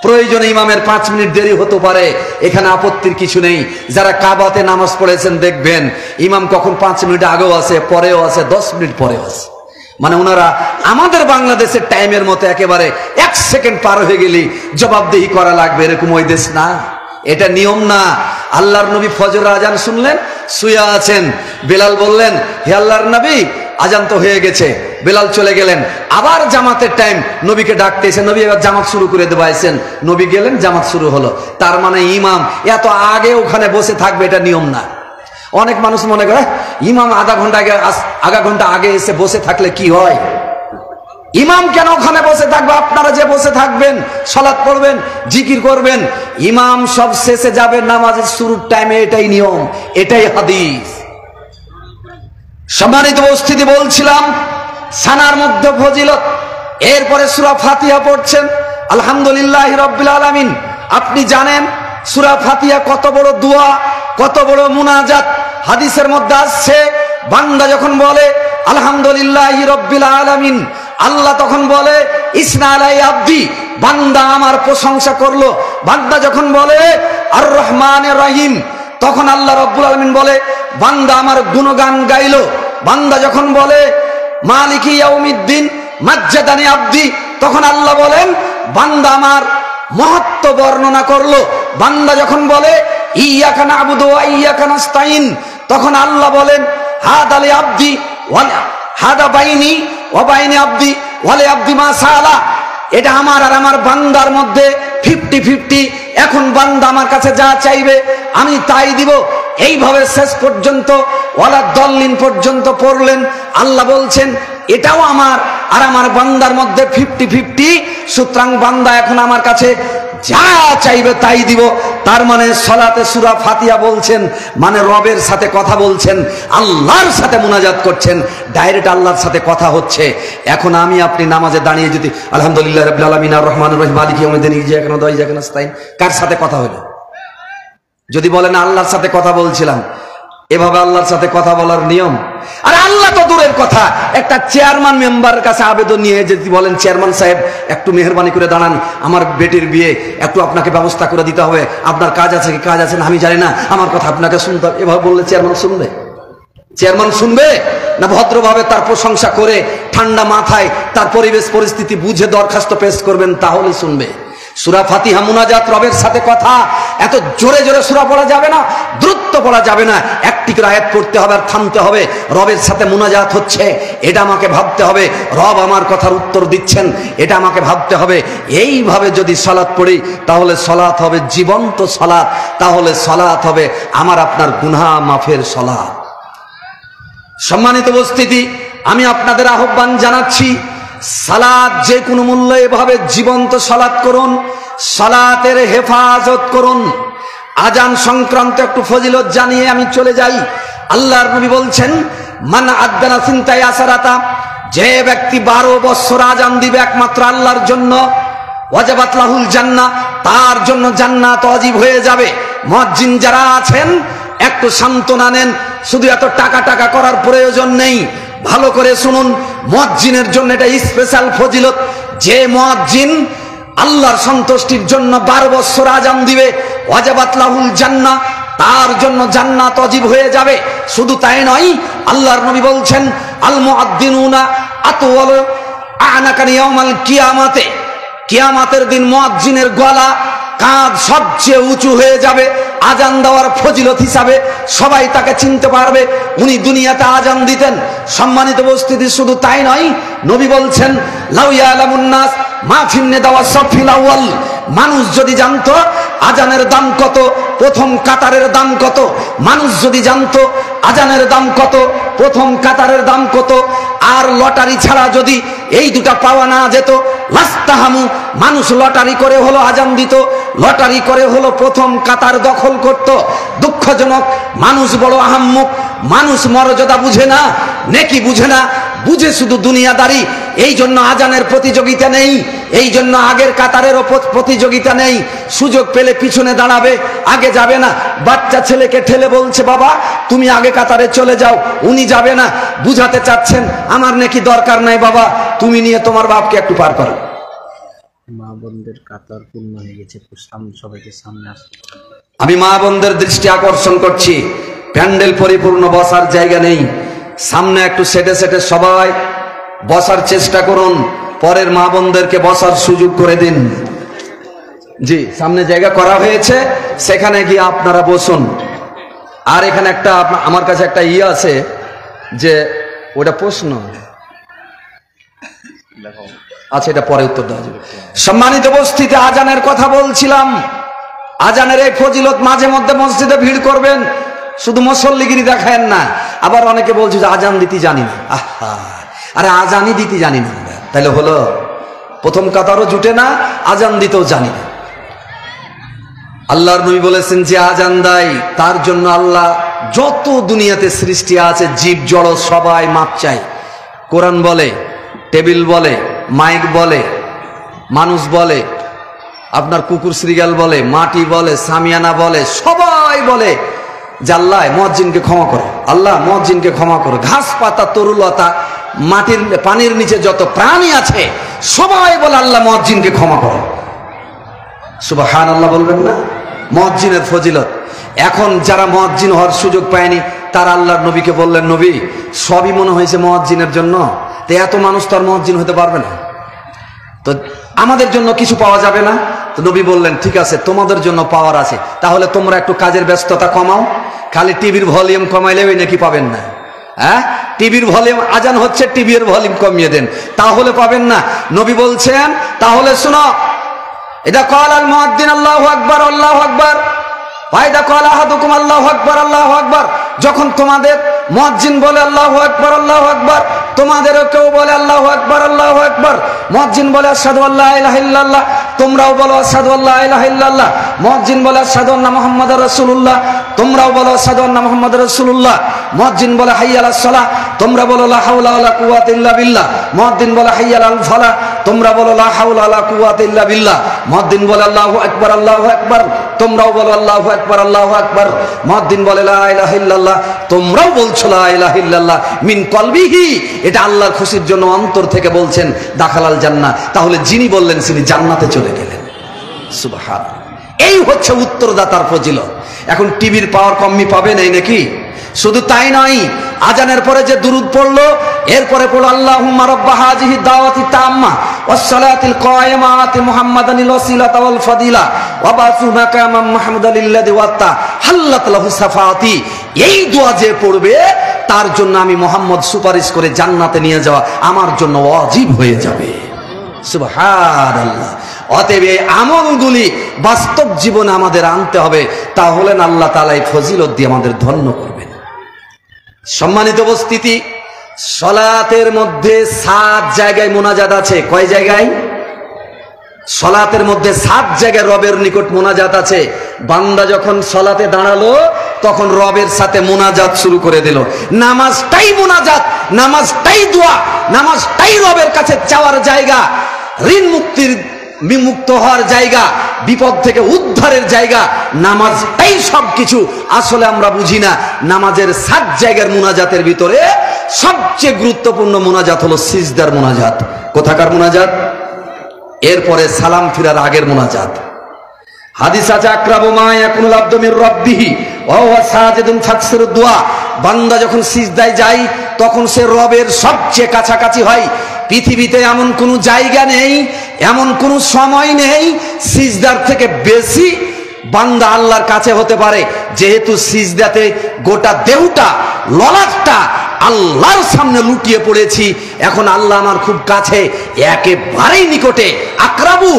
প্রয়োজনে ইমামের 5 মিনিট দেরি হতে পারে, এখানে আপত্তির কিছু নেই। যারা কাবাতে নামাজ পড়েছেন দেখবেন ইমাম কখন 5 মিনিট আগেও আছে, পরেও আছে, 10 মিনিট পরেও আছে। মানে ওনারা আমাদের বাংলাদেশের টাইমের মতো একেবারে 1 সেকেন্ড পার হয়ে গেলেই জবাবদিহি করা লাগবে, এরকম ওই দেশ না। এটা নিয়ম না। আল্লাহর নবী ফজর আজান শুনলেন, শুয়ে আছেন। বেলাল বললেন, হে আল্লাহর নবী, আজান তো হয়ে গেছে। বেলাল চলে গেলেন। আবার জামাতের টাইম, নবীকে ডাকতে এসে নবী এবার জামাত শুরু করে দেবাইছেন। নবী গেলেন, জামাত শুরু হলো। তার মানে ইমাম এত আগে ওখানে বসে থাকবে, এটা নিয়ম না। অনেক মানুষ মনে করে ইমাম আধা ঘন্টা আগে এসে বসে থাকলে কি হয়? ইমাম কেন ওখানে বসে থাকবে? আপনারা যে বসে থাকবেন, সালাত পড়বেন, জিকির করবেন, ইমাম সব শেষে যাবে নামাজের শুরুর টাইমে। এটাই নিয়ম, এটাই হাদিস। সম্মানিত উপস্থিতি, বলছিলাম সানার মধ্যে ফজিলত। এরপরে সূরা ফাতিহা পড়ছেন, আলহামদুলিল্লাহি রাব্বিল আলামিন। আপনি জানেন সূরা ফাতিহা কত বড় দোয়া, কত বড় মুনাজাত। হাদিসের মধ্যে আসছে, বান্দা যখন বলে আলহামদুলিল্লাহি রাব্বিল আলামিন, আল্লাহ তখন বলে ইসনা আলাই আব্দি, বান্দা আমার প্রশংসা করলো। বান্দা যখন বলে আর রহমানির রহিম, তখন আল্লাহ রাব্বুল আলামিন বলে বান্দা আমার গুণগান গাইলো। বান্দা যখন বলে মালিকি ইয়াউমিদ্দিন মাজ্জাদানি আব্দি, তখন আল্লাহ বলেন বান্দা আমার মহত্ব বর্ণনা করলো। বান্দা যখন বলে ইয়াকা না'বুদু ওয়া ইয়াকা নাস্তাইন, তখন আল্লাহ বলেন হাদা লি আব্দি ওয়া হাদা বাইনি ওয়া বাইনি আব্দি ওয়া লি আব্দি মা সাআলা। এটা আমার আর আমার বান্দার মধ্যে 50-50। এখন বান্দা আমার কাছে যা চাইবে আমি তাই দিব। এইভাবে শেষ পর্যন্ত ওয়ালা দল্লিন পর্যন্ত পড়লেন। আল্লাহ বলছেন এটাও আমার আর আমার বান্দার মধ্যে 50-50। সুতরাং বান্দা এখন আমার কাছে যা চাইবে তাই দিব। তার মানে সালাতে সূরা ফাতিহা বলছেন মানে রবের সাথে কথা বলছেন, আল্লাহর সাথে মুনাজাত করছেন, ডাইরেক্ট আল্লাহর সাথে কথা হচ্ছে। এখন আমি আপনি নামাজে দাঁড়িয়ে যদি আলহামদুলিল্লাহ রাব্বিল আলামিন আর রহমানির রহিম মালিকি ইয়াউমিদ্দিন ইয়্যাকা না'বুদু ওয়া ইয়্যাকা নাস্তাইন, কার সাথে কথা হলো? যদি বলেন আল্লাহর সাথে কথা বলছিলাম, এভাবে আল্লাহর সাথে কথা বলার নিয়ম। আর আল্লাহ তো দূরের কথা, একটা চেয়ারম্যান মেম্বারের কাছে আবেদন নিয়ে যদি বলেন চেয়ারম্যান সাহেব একটু মেহরবানি করে দাঁড়ান, আমার বেটির বিয়ে একটু আপনাকে ব্যবস্থা করে দিতে হবে, আপনার কাজ আছে কি কাজ আছে না আমি জানি না, আমার কথা আপনাকে শুনতে হবে, এভাবে বললে চেয়ারম্যান শুনবে? চেয়ারম্যান শুনবে না? ভদ্রভাবে তার প্রশংসা করে ঠান্ডা মাথায় তার পরিবেশ পরিস্থিতি বুঝে দরখাস্ত পেশ করবেন, তাহলে শুনবে। সূরা ফাতিহা মুনাজাত, রবের সাথে কথা। এত জোরে জোরে সূরা পড়া যাবে না, দ্রুত পড়া যাবে না। একটি করে আয়াত পড়তে হবে আর থামতে হবে। রবের সাথে মুনাজাত হচ্ছে, এটা আমাকে ভাবতে হবে। রব আমার কথার উত্তর দিচ্ছেন, এটা আমাকে ভাবতে হবে। এইভাবে যদি সালাত পড়ি তাহলে সালাত হবে জীবন্ত সালাত, তাহলে সালাত হবে আমার আপনার গুনাহ মাফের সালাত। সম্মানিত উপস্থিতি, আমি আপনাদের আহ্বান জানাচ্ছি, সালাত যে কোনো মূল্যে এভাবে জীবন্ত সালাত করুন, সালাতের হেফাজত করুন। আজান সংক্রান্ত একটু ফজিলত জানিয়ে আমি চলে যাই। আল্লাহর নবী বলছেন মান আদানা সিনতাই আসারাতা, যে ব্যক্তি 12 বছর আজান দিবে একমাত্র আল্লাহর জন্য, ওয়াজাবাত লাহুল জান্নাহ, তার জন্য জান্নাত ওয়াজিব হয়ে যাবে। মুয়াজ্জিন যারা আছেন একটু সান্ত্বনা নেন, শুধু এত টাকা টাকা করার প্রয়োজন নেই। ভালো করে শুনুন, মুয়াজ্জিনের জন্য এটা স্পেশাল ফজিলত। যে মুয়াজ্জিন আল্লাহর সন্তুষ্টির জন্য 12 বছর আজান দিবে, ওয়াজাবাত লাহুল জান্নাহ, তার জন্য জান্নাত ওয়াজিব হয়ে যাবে। শুধু তাই নয়, আল্লাহর নবী বলছেন আল মুআদ্দিনুনা আতওয়ালু আনাকান ইয়াউমাল কিয়ামাতে, কিয়ামতের দিন মুয়াজ্জিনের গলা কাঁধ সবচেয়ে উঁচু হয়ে যাবে আজান দেওয়ার ফজিলত হিসাবে। সবাই তাকে চিনতে পারবে, উনি দুনিয়াতে আজান দিতেন। সম্মানিত উপস্থিতি, শুধু তাই নয়, নবী বলছেন লাউ ইয়ালামুন নাস মা ফিন নিদা ওয়া সাফিল আউয়াল, মানুষ যদি জানতো আজানের দাম কত, প্রথম কাতারের দাম কত, মানুষ যদি জানতো আজানের দাম কত, প্রথম কাতারের দাম কত, আর লটারি ছাড়া যদি এই দুটা পাওয়া না যেত, লাস্তাহামু, মানুষ লটারি করে হলো আজান দিত, লটারি করে হলো প্রথম কাতার দখল করত। দুঃখজনক, মানুষ বড় আহাম্মক, মানুষ মর্যাদা বুঝে না, নেকি বুঝে না, বুঝে শুধু দুনিয়াদারি। এই জন্য আজানের প্রতিযোগিতা নেই, এই জন্য আগের কাতারেরও প্রতিযোগিতা নেই। সুযোগ পেলে পিছনে দাঁড়াবে, আগে যাবে না। বাচ্চা ছেলেকে ঠেলে বলছে বাবা তুমি আগে কাতারে চলে যাও, উনি যাবে না, বুঝাতে চাচ্ছেন আমার নাকি দরকার নাই বাবা, তুমি নিয়ে তোমার বাপকে একটু পার করো। মা বোনদের কাতার পূর্ণ হয়ে গেছে, সবাইকে সামনে আসতে। আমি মা বোনদের দৃষ্টি আকর্ষণ করছি, প্যান্ডেল পরিপূর্ণ, বসার জায়গা নেই। সামনে একটু সেটে সেটে সবাই বসার চেষ্টা করুন, পরের মা বোনদেরকে বসার সুযোগ করে দিন। জি, সামনে জায়গা করা হয়েছে, সেখানে গিয়ে আপনারা বসুন। আর এখানে একটা আমার কাছে একটা আছে যে ওটা প্রশ্ন আচ্ছা, এটা পরে উত্তর দেওয়া যাবে। সম্মানিত উপস্থিতি, আজানের কথা বলছিলাম। আজানের এই ফজিলত, মাঝে মধ্যে মসজিদে ভিড় করবেন, শুধু মুসল্লিগিরি দেখায়েন না। আবার অনেকে বলছে যে আজান দিতে জানি না। আহা, আরে আজানই দিতে জানি না, তাহলে হলো? প্রথম কাতারও জুটে না, আজান দিতেও জানি না। আল্লাহর নবী বলেছেন যে আজান দেয় তার জন্য আল্লাহ যত দুনিয়াতে সৃষ্টি আছে জীব জড় সবাই মাপ চায়। কোরআন বলে, টেবিল বলে, মাইক বলে, মানুষ বলে, আপনার কুকুর শ্রীগাল বলে, মাটি বলে, সামিয়ানা বলে, সবাই বলে যে আল্লাহ মুয়াজ্জিনকে ক্ষমা করো, আল্লাহ মুয়াজ্জিনকে ক্ষমা করো। ঘাস পাতা, তরুলতা, মাটির পানির নিচে যত প্রাণী আছে সবাই বলে আল্লাহ মুয়াজ্জিনকে ক্ষমা করো। সুবহানাল্লাহ বলবেন না? মুয়াজ্জিনের ফজিলত। এখন যারা মুয়াজ্জিন হওয়ার সুযোগ পায়নি তারা আল্লাহর নবীকে বললেন, নবী সবই মনে হয়েছে মুয়াজ্জিনের জন্য, তো এত মানুষ তো আর মুয়াজ্জিন হতে পারবে না, তো আমাদের জন্য কিছু পাওয়া যাবে না? তো নবী বললেন, ঠিক আছে, তোমাদের জন্য পাওয়ার আছে, তাহলে তোমরা একটু কাজের ব্যস্ততা কমাও। খালি টিভির ভলিউম কমাইলে ওই নাকি পাবেন না। হ্যাঁ, টিভির ভলিউম, আজান হচ্ছে, টিভির ভলিউম কমিয়ে দেন, তাহলে পাবেন না। নবী বলছেন, তাহলে শোনো, এটা কল আল মুয়াজ্জিন আল্লাহু আকবার, আল্লাহু আকবার, ফায়দা কল আহাদুকুম আল্লাহু আকবার, আল্লাহু আকবার। যখন তোমাদের মুয়াজ্জিন বলে আল্লাহু আকবার, আল্লাহু আকবার, তোমাদেরও কেউ বলে আল্লাহু আকবার, আল্লাহু আকবার। মুয়াজ্জিন বলে আশহাদু আল্লা ইলাহা ইল্লাল্লাহ, তোমরাও বলো আশহাদু আল্লা ইলাহা ইল্লাল্লাহ। মুয়াজ্জিন বলে আশহাদু আন্না মুহাম্মাদুর রাসূলুল্লাহ, তোমরাও বলো আশহাদু আন্না মুহাম্মাদুর রাসূলুল্লাহ। মুয়াজ্জিন বলে হাইয়া আলাস সালাহ, তোমরা বলো লা হাওলা ওয়ালা কুওয়াতা ইল্লা বিল্লাহ। মুয়াজ্জিন বলে হাইয়া আলাল ফালাহ, তোমরা বলো লা হাওলা ওয়ালা কুওয়াতা ইল্লা বিল্লাহ। মুয়াজ্জিন বলে আল্লাহু আকবার, আল্লাহু আকবার, তোমরাও বলো আল্লাহু আকবার, আল্লাহু আকবার। মুয়াজ্জিন বলে লা ইলাহা ইল্লাল্লাহ, তোমরাও বলছো লা ইলাহা ইল্লাল্লাহ মিন কলবিহি, এটা আল্লাহর খুশির জন্য অন্তর থেকে বলছেন, দাখালাল জান্নাহ, তাহলে যিনি বললেন তিনি জান্নাতে চলে গেলেন। সুবহানাল্লাহ, এই হচ্ছে উত্তরদাতার ফজিলত। এখন টিভির পাওয়ার কমই পাবে নাই নাকি? শুধু তাই নয়, আজানের পরে যে দুরূদ পড়লো, এরপরে পড়লো আল্লাহুম্মা রাব্বা হাযিহি দাওয়াতি তাম্মা ওয়াস সালাতিল কায়িমাতি মুহাম্মাদানিল ওয়াসিলাতা ওয়াল ফাদিলা ওয়া বাসু মাকামাম মাহমুদালিল্লাযী ওয়াত্তা হাল্লাত লাহু সাফাতি। এই দোয়া যে পড়বে তার জন্য আমি মুহাম্মদ সুপারিশ করে জান্নাতে নিয়ে যাওয়া আমার জন্য ওয়াজিব হয়ে যাবে। সুবহানাল্লাহ। অতএব এই আমলগুলি বাস্তব জীবনে আমাদের আনতে হবে, তাহলে আল্লাহ তাআলা এই ফজিলত দিয়ে আমাদের ধন্য করবেন। সম্মানিত উপস্থিতি, সলাতের মধ্যে 7 জায়গায় মোনাজাত আছে। কয় জায়গায়? সলাতের মধ্যে 7 জায়গায় রবের নিকট মোনাজাত আছে। বান্দা যখন সলাতে দাঁড়ালো তখন রবের সাথে মোনাজাত শুরু করে দিল। নামাজটাই মোনাজাত, নামাজটাই দোয়া, নামাজটাই রবের কাছে চাওয়ার জায়গা, ঋণ মুক্তির বিমুক্ত হওয়ার জায়গা, বিপদ থেকে উদ্ধারের জায়গা। নামাজটাই সবকিছু। আসলে আমরা বুঝি না, নামাজের 7 জায়গার মোনাজাতের ভিতরে সবচেয়ে গুরুত্বপূর্ণ মোনাজাত হলো সিজদার মোনাজাত। কোথাকার মোনাজাত? এরপরে সালাম ফিরার আগের মোনাজাত। হাদিস আছে, আকরাবু মা ইয়াকুনুল আবদু মির রাব্বিহি ওয়া হুয়া সাজিদুন ফাকসিরুদ দুআ। বান্দা যখন সিজদায় যায় তখন সে রবের সবচেয়ে কাছাকাছি হয়। পৃথিবীতে এমন কোনো জায়গা নেই, এমন কোনো সময় নেই সিজদার থেকে বেশি বান্দা আল্লাহর কাছে হতে পারে। যেহেতু সিজদাতে গোটা দেহটা, ললাটটা আল্লাহর সামনে লুটিয়ে পড়েছি, এখন আল্লাহ আমার খুব কাছে, একেবারেই নিকটে। আকরাবু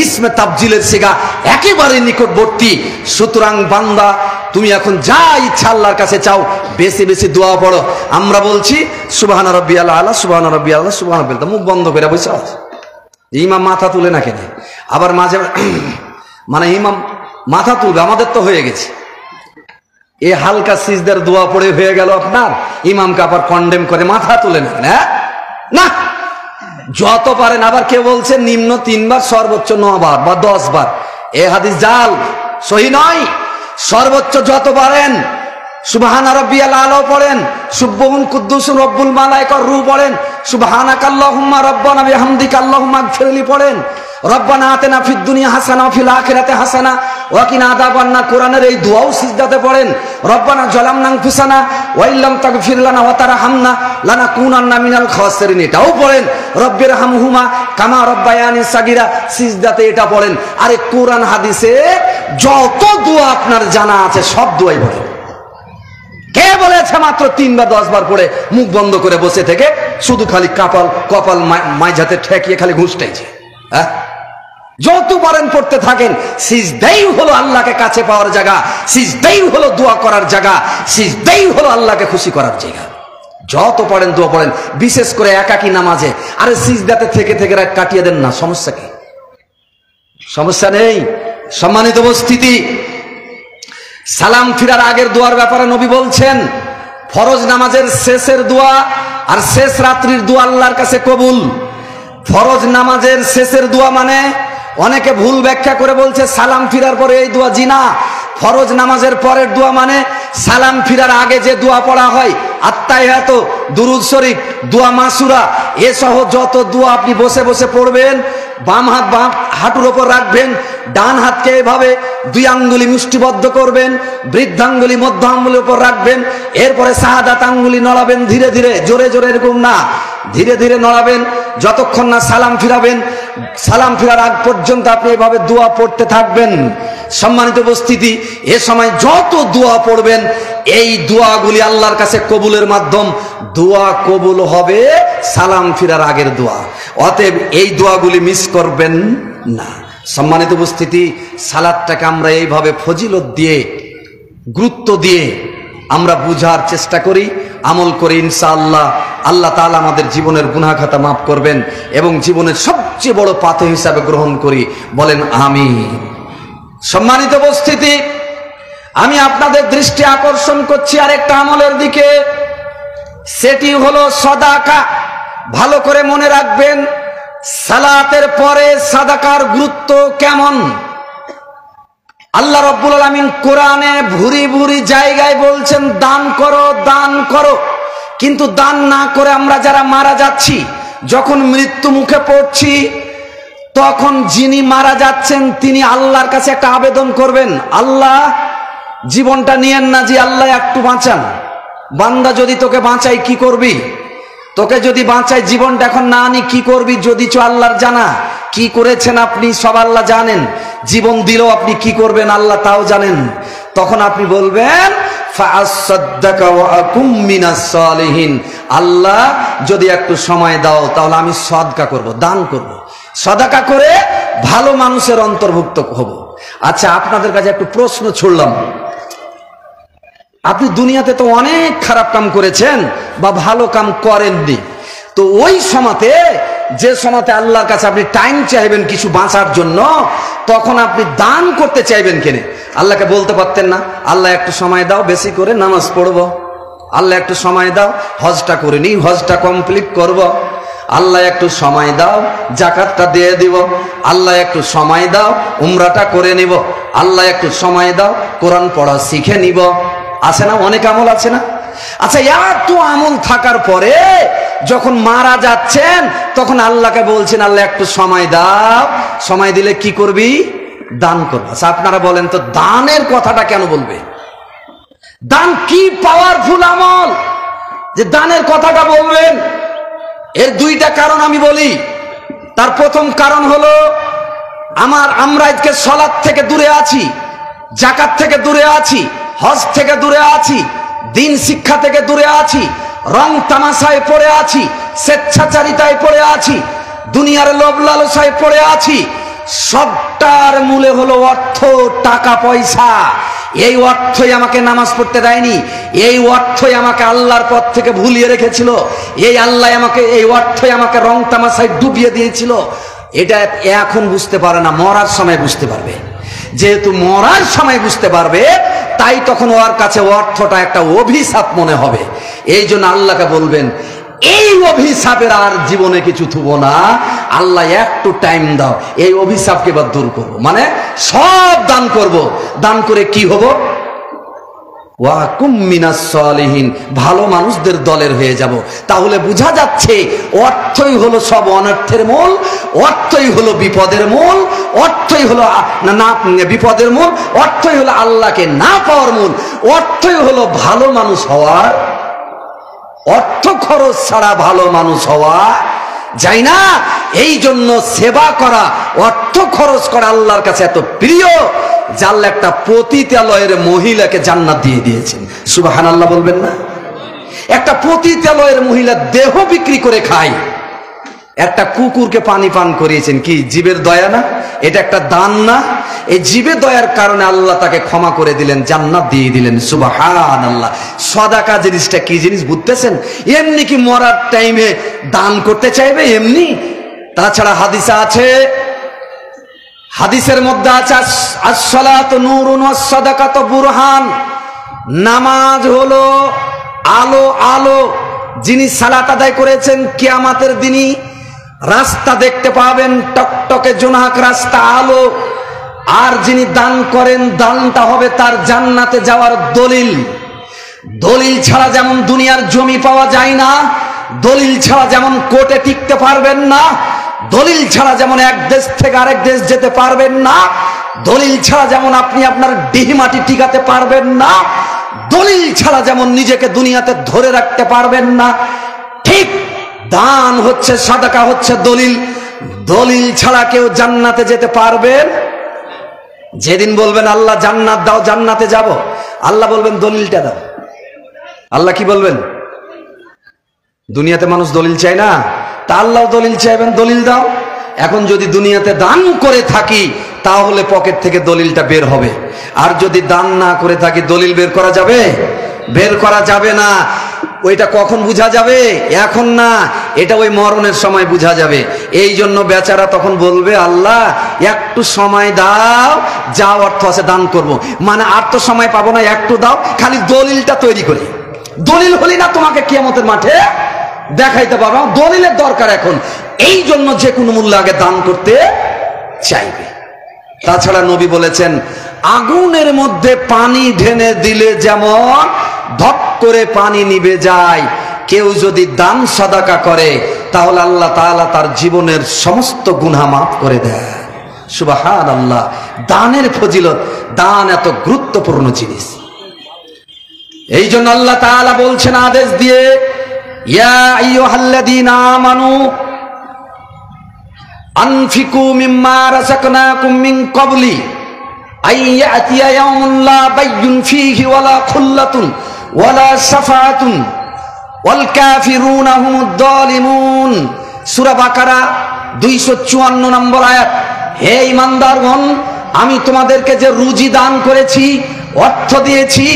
ইসমে তাবজিলের সিগা, একেবারে নিকটবর্তী। সুতরাং বান্দা তুমি এখন যা ইচ্ছা আল্লাহর কাছে চাও, বেশি বেশি দোয়া পড়ো। আমরা বলছি সুবহানা রাব্বিয়াল আলা, সুবহানা রাব্বিয়াল আলা, সুবহানা রাব্বিয়াল আলা, মুখ বন্ধ করে বসে আছে। ইমাম মাথা তুলে না কেন? আবার মাঝে মানে ইমাম মাথা তুলবে, আমাদের তো হয়ে গেছে। এই হালকা সিজদার দোয়া পড়ে হয়ে গেল আপনার, ইমামকে আবার কন্ডেম করে মাথা তুলে না কেন? না, যত পারেন। আবার কে বলছে নিম্ন 3 বার, সর্বোচ্চ 9 বার বা 10 বার। এ হাদিস জাল, সহি নয়। সর্বোচ্চ যত পারেন সুবহানা রাব্বিয়াল আলা পড়েন, সুবহুন কুদ্দুসুন রব্বুল মালায়েকা রূহ পড়েন, সুবহানাকাল্লাহুম্মা রাব্বানা বিহামদিকা আল্লাহুম্মা আগফিরলি পড়েন। রব্বানা আতিনা ফিদ দুনিয়া হাসানা ওয়া ফিল আখিরাতি হাসানা ওয়া কিনা আযাবান্নার। কোরআনের এই দোয়াও সিজদাতে পড়েন। রব্বানা যালামনা আনফুসানা ওয়া ইল্লাম তাগফির লানা ওয়া তারহামনা লানাকুনান্না মিনাল খাসিরিন, এটাও পড়েন। রব্বিরহামহুমা কামা রব্বায়ানি সাগীরা, সিজদাতে এটা পড়েন। আরে কোরআন হাদিসে যত দোয়া আপনার জানা আছে সব দোয়াই পড়েন। কে বলেছে মাত্র 3 বা 10 বার পড়ে মুখ বন্ধ করে বসে থেকে শুধু খালি কপাল মাইঝাতে ঠেকিয়ে খালি ঘুষটাইছে? হ্যাঁ, যত পারেন পড়তে থাকেন। সিজদাই হলো আল্লাহকে কাছে পাওয়ার জায়গা, সিজদাই হলো দোয়া করার জায়গা, সিজদাই হলো আল্লাহকে খুশি করার জায়গা। যত পড়েন দোয়া পড়েন, বিশেষ করে একাকী নামাজে। আরে সিজদাতে থেকে থেকে রাত কাটিয়ে দেন না, সমস্যা কি? সমস্যা নেই। সম্মানিত উপস্থিতি, সালাম ফিরার আগের দোয়ার ব্যাপারে নবী বলছেন, ফরজ নামাজের শেষের দোয়া আর শেষ রাত্রির দোয়া আল্লাহর কাছে কবুল। ফরজ নামাজের শেষের দোয়া মানে অনেকে ভুল ব্যাখ্যা করে বলছে সালাম ফিরার পরে এই দোয়া। জি না, ফরজ নামাজের পরের দোয়া মানে সালাম ফিরার আগে যে দোয়া পড়া হয়, আত্তাহিয়াতু, দুরুদ শরীফ, দোয়া মাসুরা, এ সহ যত দোয়া আপনি বসে বসে পড়বেন। বাম হাত বাম হাঁটুর ওপর রাখবেন, ডান হাতকে এভাবে 2 আঙ্গুলি মুষ্টিবদ্ধ করবেন, বৃদ্ধাঙ্গুলি মধ্য আঙ্গুলির উপর রাখবেন। এরপরে শাহাদাত আঙ্গুলি নড়াবেন ধীরে ধীরে, জোরে জোরে এরকম না, ধীরে ধীরে নড়াবেন যতক্ষণ না সালাম ফিরাবেন। সালাম ফিরার আগ পর্যন্ত আপনি এভাবে দোয়া পড়তে থাকবেন। সম্মানিত উপস্থিতি, এ সময় যত দোয়া পড়বেন এই দোয়াগুলি আল্লাহর কাছে কবুলের মাধ্যম। দোয়া কবুল হবে সালাম ফিরার আগের দোয়া, অতএব এই দোয়াগুলি মিস করবেন না। সম্মানিত উপস্থিতি, সালাতটাকে আমরা এইভাবে ফজিলত দিয়ে, গুরুত্ব দিয়ে আমরা বুঝার চেষ্টা করি, আমল করি। ইনশাআল্লাহ আল্লাহ তাআলা আমাদের জীবনের গুনাহ খাতা মাফ করবেন এবং জীবনের সবচেয়ে বড় পাথর হিসাবে গ্রহণ করি। বলেন আমিন। সম্মানিত উপস্থিতি, আমি আপনাদের দৃষ্টি আকর্ষণ করছি আরেকটা আমলের দিকে, সেটি হলো সাদাকা। ভালো করে মনে রাখবেন, সালাতের পরে সাদাকার গুরুত্ব কেমন। আল্লাহ রাব্বুল আলামিন কোরআনে ভুরি ভুরি জায়গায় বলছেন দান করো, দান করো। কিন্তু দান না করে আমরা যারা মারা যাচ্ছি, যখন মৃত্যু মুখে পড়ছি, তখন যিনি মারা যাচ্ছেন তিনি আল্লাহর কাছে একটা আবেদন করবেন, আল্লাহ জীবনটা নিয়েন না, জি আল্লাহ একটু বাঁচান। বান্দা যদি তোকে বাঁচাই কি করবি? তোকে যদি বাঁচাই জীবনটা এখন না আনি কি করবি? যদি চো আল্লাহর জানা, কি করেছেন আপনি সব আল্লাহ জানেন। জীবন দিলেও আপনি কি করবেন আল্লাহ তাও জানেন। তখন আপনি বলবেন ফাআসাদদাকা ওয়া আকুম মিনাস সালিহিন, আল্লাহ যদি একটু সময় দাও তাহলে আমি সদকা করব, দান করব, সদকা করে ভালো মানুষের অন্তর্ভুক্ত হব। আচ্ছা, আপনাদের কাছে একটু প্রশ্ন ছুড়লাম, আপনি দুনিয়াতে তো অনেক খারাপ কাম করেছেন বা ভালো কাম করেননি, তো ওই সময়তে যে সময়তে আল্লাহর কাছে আপনি টাইম চাইবেন কিছু বাঁচার জন্য, তখন আপনি দান করতে চাইবেন কেন? আল্লাহকে বলতে পারতেন না আল্লাহ একটু সময় দাও, বেশি করে নামাজ পড়বো, আল্লাহ একটু সময় দাও হজটা করে নি, হজটা কমপ্লিট করব, আল্লাহ একটু সময় দাও জাকাতটা দিয়ে দিব, আল্লাহ একটু সময় দাও উমরাটা করে নিব, আল্লাহ একটু সময় দাও কোরআন পড়া শিখে নিব। আছে না? অনেক আমল আছে না? আচ্ছা, এত আমল থাকার পরে যখন মারা যাচ্ছেন তখন আল্লাহকে বলছেন আল্লাহ একটু সময় দাও, সময় দিলে কি করবি? দান করবি। আচ্ছা, আপনারা বলেন তো দানের কথাটা কেন বলবে? দান কি পাওয়ারফুল আমল যে দানের কথাটা বলবেন? এর 2টা কারণ আমি বলি। তার প্রথম কারণ হলো আমরা আজকে সালাত থেকে দূরে আছি, যাকাত থেকে দূরে আছি, হজ থেকে দূরে আছি, দিন শিক্ষা থেকে দূরে আছি, রং তামাশায় পড়ে আছি, স্বেচ্ছাচারিতায় পড়ে আছি, দুনিয়ার লোভ লালসায় পড়ে আছি। সবটার মূলে হলো অর্থ, টাকা পয়সা। এই অর্থই আমাকে নামাজ পড়তে দেয়নি, এই অর্থই আমাকে আল্লাহর পথ থেকে ভুলিয়ে রেখেছিল, এই অর্থই আমাকে রং তামাশায় ডুবিয়ে দিয়েছিল। এটা এখন বুঝতে পারে না, মরার সময় বুঝতে পারবে। যেহেতু মরার সময় বুঝতে পারবে, তাই তখন ওর কাছে অর্থটা একটা অভিশাপ মনে হবে। এই জন্য আল্লাহকে বলবেন এই অভিশাপের আর জীবনে কিছু থুব না, আল্লাহ একটু টাইম দাও, এই অভিশাপকে এবার দূর করবো, মানে সব দান করব। দান করে কি হব? ওয়া কুম মিনাস সালিহিন, ভালো মানুষদের দলের হয়ে যাব। তাহলে বোঝা যাচ্ছে অর্থই হলো সব অনর্থের মূল, অর্থই হলো বিপদের মূল, অর্থই হলো না বিপদের মূল, অর্থই হলো আল্লাহকে না পাওয়ার মূল, অর্থই হলো ভালো মানুষ হওয়ার। অর্থ খরচ ছাড়া ভালো মানুষ হওয়া যায় না। এই জন্য সেবা করা, অর্থ খরচ করা আল্লাহর কাছে এত প্রিয়, জাল্লা একটা পতিতালয়ের মহিলাকে জান্নাত দিয়ে দিয়েছেন। সুবহানাল্লাহ বলবেন না? একটা পতিতালয়ের মহিলা দেহ বিক্রি করে খায়, একটা কুকুরকে পানি পান করিয়েছেন। কি জীবের দয়া না? এটা একটা দান না? এই জীবে দয়ার কারণে আল্লাহ তাকে ক্ষমা করে দিলেন, জান্নাত দিয়ে দিলেন। সুবহানাল্লাহ। সাদাকা জিনিসটা কি জিনিস বুঝতেছেন? এমনি কি মরার টাইমে দান করতে চাইবে এমনি? তাছাড়া হাদিসে আছে, হাদিসের মধ্যে আছে আস-সালাতু নূরুন ওয়াস সাদাকাতু বুরহান, নামাজ হলো আলো। আলো যিনি সালাত আদায় করেছেন কিয়ামতের দিনই রাস্তা দেখতে পাবেন, টকটকে জোনাক রাস্তা, আলো। আর যিনি দান করেন, দানটা হবে তার জান্নাতে যাওয়ার দলিল। দলিল ছাড়া যেমন দুনিয়ার জমি পাওয়া যায় না, দলিল ছাড়া যেমন কোর্টে টিকতে পারবেন না, দলিল ছাড়া যেমন এক দেশ থেকে আরেক দেশ যেতে পারবেন না, দলিল ছাড়া যেমন আপনি আপনার ডিহি মাটি টিকাতে পারবেন না, দলিল ছাড়া যেমন নিজেকে দুনিয়াতে ধরে রাখতে পারবেন না, ঠিক দান হচ্ছে, সাদাকা হচ্ছে দলিল। দলিল ছাড়া কেউ জান্নাতে যেতে পারবেন? যেদিন বলবেন আল্লাহ জান্নাত দাও, জান্নাতে যাব, আল্লাহ বলবেন দলিলটা দাও। আল্লাহ কি বলবেন? দুনিয়াতে মানুষ দলিল চায় না, তা আল্লাহ দলিল চাইবেন, দলিল দাও। এখন যদি দুনিয়াতে দান করে থাকি তাহলে পকেট থেকে দলিলটা বের হবে, আর যদি দান না করে থাকি দলিল বের করা যাবে? বের করা যাবে না। ওইটা কখন বুঝা যাবে? এখন না, এটা ওই মরণের সময় বুঝা যাবে। এই জন্য বেচারা তখন বলবে আল্লাহ একটু সময় দাও, যা অর্থ আছে দান করব। মানে আর তো সময় পাবো না, একটু দাও, খালি দলিলটা তৈরি করি। দলিল হলি না তোমাকে কিয়ামতের মাঠে দেখাইতে পারবো, দলিলের দরকার এখন। এই জন্য যে কোনো মূল্য আগে দান করতে চাইবে। তাছাড়া নবী বলেছেন আগুনের মধ্যে পানি ঢেলে দিলে যেমন ধপ করে পানি নিভে যায়, কেউ যদি দান সাদাকা করে তাহলে আল্লাহ তাআলা তার জীবনের সমস্ত গুনাহ মাফ করে দেয়। সুবহানাল্লাহ। দানের ফজিলত, দান এত গুরুত্বপূর্ণ জিনিস। এই জন্য আল্লাহ তাআলা বলছেন আদেশ দিয়ে, ইয়া আইয়ুহাল্লাযীনা আমানু আনফিকু মিম্মা রাযাকনাকুম মিন ক্বাবলি আইয়াতিয়া ইয়াউমুন লা বাইয়ুন ফীহি ওয়ালা খুল্লাতুন ওয়ালা শাফাআতুন ওয়াল কাফিরুনা হুমুদ যালিমুন। সূরা বাকারা 254 নম্বর আয়াত। হে ঈমানদারগণ, আমি তোমাদেরকে যে রুজি দান করেছি, অর্থ দিয়েছি,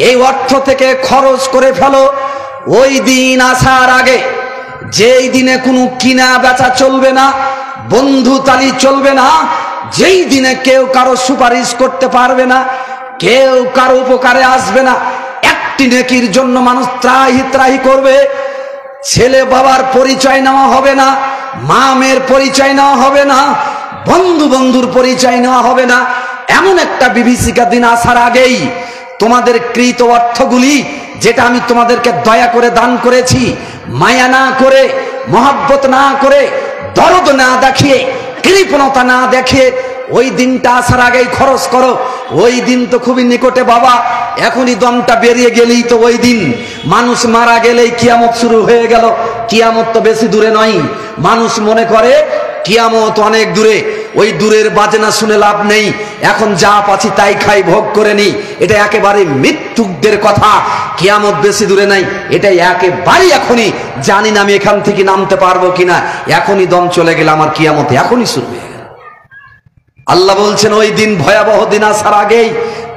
এই অর্থ থেকে খরচ করে ফেলো ওই দিন আসার আগে, যেই দিনে কোনো কিনা বেচা চলবে না, বন্ধু তালি চলবে না, যেই দিনে কেউ কারো সুপারিশ করতে পারবে না, কেউ কারো উপকারে আসবে না। একটি নেকির জন্য মানুষ ত্রাহি ত্রাহি করবে। ছেলে বাবার পরিচয় নেওয়া হবে না, মা মেয়ের পরিচয় নেওয়া হবে না, বন্ধু বন্ধুর পরিচয় নেওয়া হবে না। এমন একটা বিভীষিকা দিন আসার আগেই তোমাদের কৃত অর্থগুলি, যেটা আমি তোমাদেরকে দয়া করে দান করেছি, মায়া না করে, মহব্বত না করে, দরদ না দেখিয়ে, কৃপণতা না দেখে, ওই দিনটা আসার আগেই খরচ করো। ওই দিন তো খুবই নিকটে বাবা, এখনই দমটা বেরিয়ে গেলেই তো ওই দিন। মানুষ মারা গেলেই কিয়ামত শুরু হয়ে গেল। কিয়ামত তো বেশি দূরে নয়। মানুষ মনে করে কিয়ামত অনেক দূরে, ওই দূরের বাজনা শুনে লাভ নেই, এখন যা পাচ্ছি তাই খাই, ভোগ করে নি। এটা একেবারে মৃত্যুকদের কথা। কিয়ামত বেশি দূরে নাই, এটা একেবারে এখনই। জানি না আমি এখান থেকে নামতে পারবো কিনা, এখনই দম চলে গেলে আমার কিয়ামত এখনই শুরু হয়ে গেল। আল্লাহ বলছেন ওই দিন, ভয়াবহ দিন আসার আগেই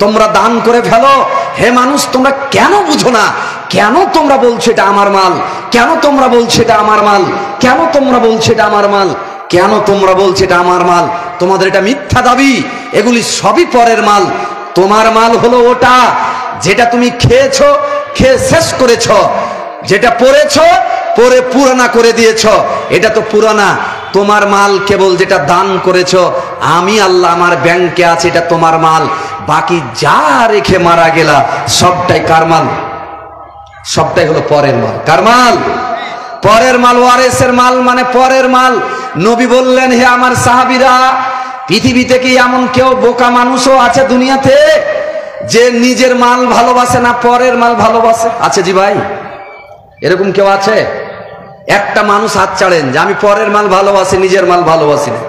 তোমরা দান করে ফেলো। হে মানুষ, তোমরা কেন বুঝো না? কেন তোমরা বলছো এটা আমার মাল? কেন তোমরা বলছো এটা আমার মাল? কেন তোমরা বলছো এটা আমার মাল? কেন তোমরা বলছো এটা আমার মাল? তোমাদের এটা মিথ্যা দাবি। এগুলি সবই পরের মাল। তোমার মাল হলো ওটা যেটা তুমি খেয়েছো, খেয়ে শেষ করেছো, যেটা পরেছো, পরে পুরানা করে দিয়েছো। এটা তো পুরানা। তোমার মাল কেবল যেটা দান করেছো, আমি আল্লাহ আমার ব্যাংকে আছে, এটা তোমার মাল। বাকি যা রেখে মারা গেলা সবটাই কার মাল? সবটাই হলো পরের মাল। কার মাল? পরের মাল। ওয়ারেসের মাল মানে পরের মাল। নবী বললেন, হে আমার সাহাবীরা, পৃথিবীতে কি এমন কেউ বোকা মানুষও আছে দুনিয়াতে যে নিজের মাল ভালোবাসে না, পরের মাল ভালোবাসে? আছে জি ভাই, এরকম কেউ আছে? একটা মানুষ হাত ছাড়েন যে আমি পরের মাল ভালোবাসি, নিজের মাল ভালোবাসি না।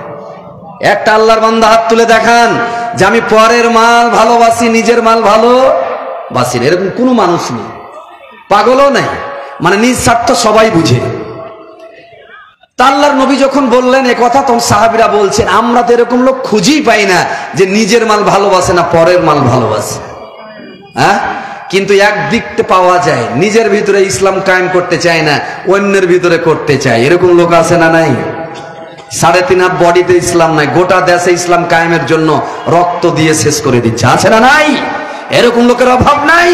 একটা আল্লাহর বান্দা হাত তুলে দেখান যে আমি পরের মাল ভালোবাসি, নিজের মাল ভালোবাসি না। এরকম কোনো মানুষ নেই, পাগলও নাই, মানে নিজ স্বার্থ সবাই বুঝে। তা আল্লাহর নবী যখন বললেন এ কথা, তখন সাহাবীরা বলছেন, আমরা তো এরকম লোক খুঁজেই পাই না যে নিজের মাল ভালোবাসে না, পরের মাল ভালোবাসে। হ্যাঁ, কিন্তু একদিকতে পাওয়া যায়, নিজের ভিতরে ইসলাম কায়েম করতে চায় না, অন্যের ভিতরে করতে চায়। এরকম লোক আছে না নাই? 3.5 হাত বডিতে ইসলাম নাই, গোটা দেশে ইসলাম কায়েমের জন্য রক্ত দিয়ে শেষ করে দিচ্ছে। আছে না নাই? এরকম লোকের অভাব নাই,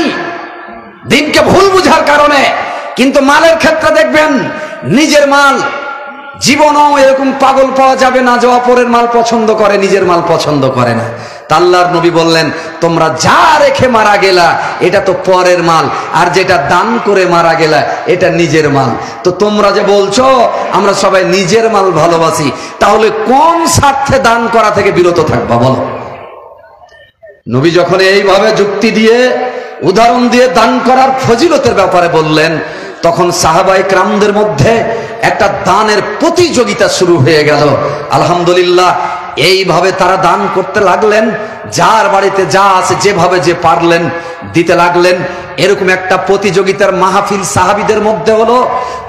দিনকে ভুল বুঝার কারণে। কিন্তু মালের ক্ষেত্রে দেখবেন, নিজের মাল জীবনও এরকম পাগল পাওয়া যাবে না যে অপরের মাল পছন্দ করে, নিজের মাল পছন্দ করে না। আল্লাহর নবী বললেন, তোমরা যা রেখে মারা গেলা এটা তো পরের মাল, আর যেটা দান করে মারা গেলা এটা নিজের মাল। তো তোমরা যে বলছো আমরা সবাই নিজের মাল ভালোবাসি, তাহলে কোন স্বার্থে দান করা থেকে বিরত থাকবা বলো? নবী যখন এইভাবে যুক্তি দিয়ে, উদাহরণ দিয়ে দান করার ফজিলতের ব্যাপারে বললেন, তখন সাহাবায়ে কেরামদের মধ্যে একটা দানের প্রতিযোগিতা শুরু হয়ে গেল। আলহামদুলিল্লাহ, এইভাবে তারা দান করতে লাগলেন, যার বাড়িতে যা আছে যেভাবে যে পারলেন দিতে লাগলেন। এরকম একটা প্রতিযোগিতার মাহফিল সাহাবীদের মধ্যে হলো।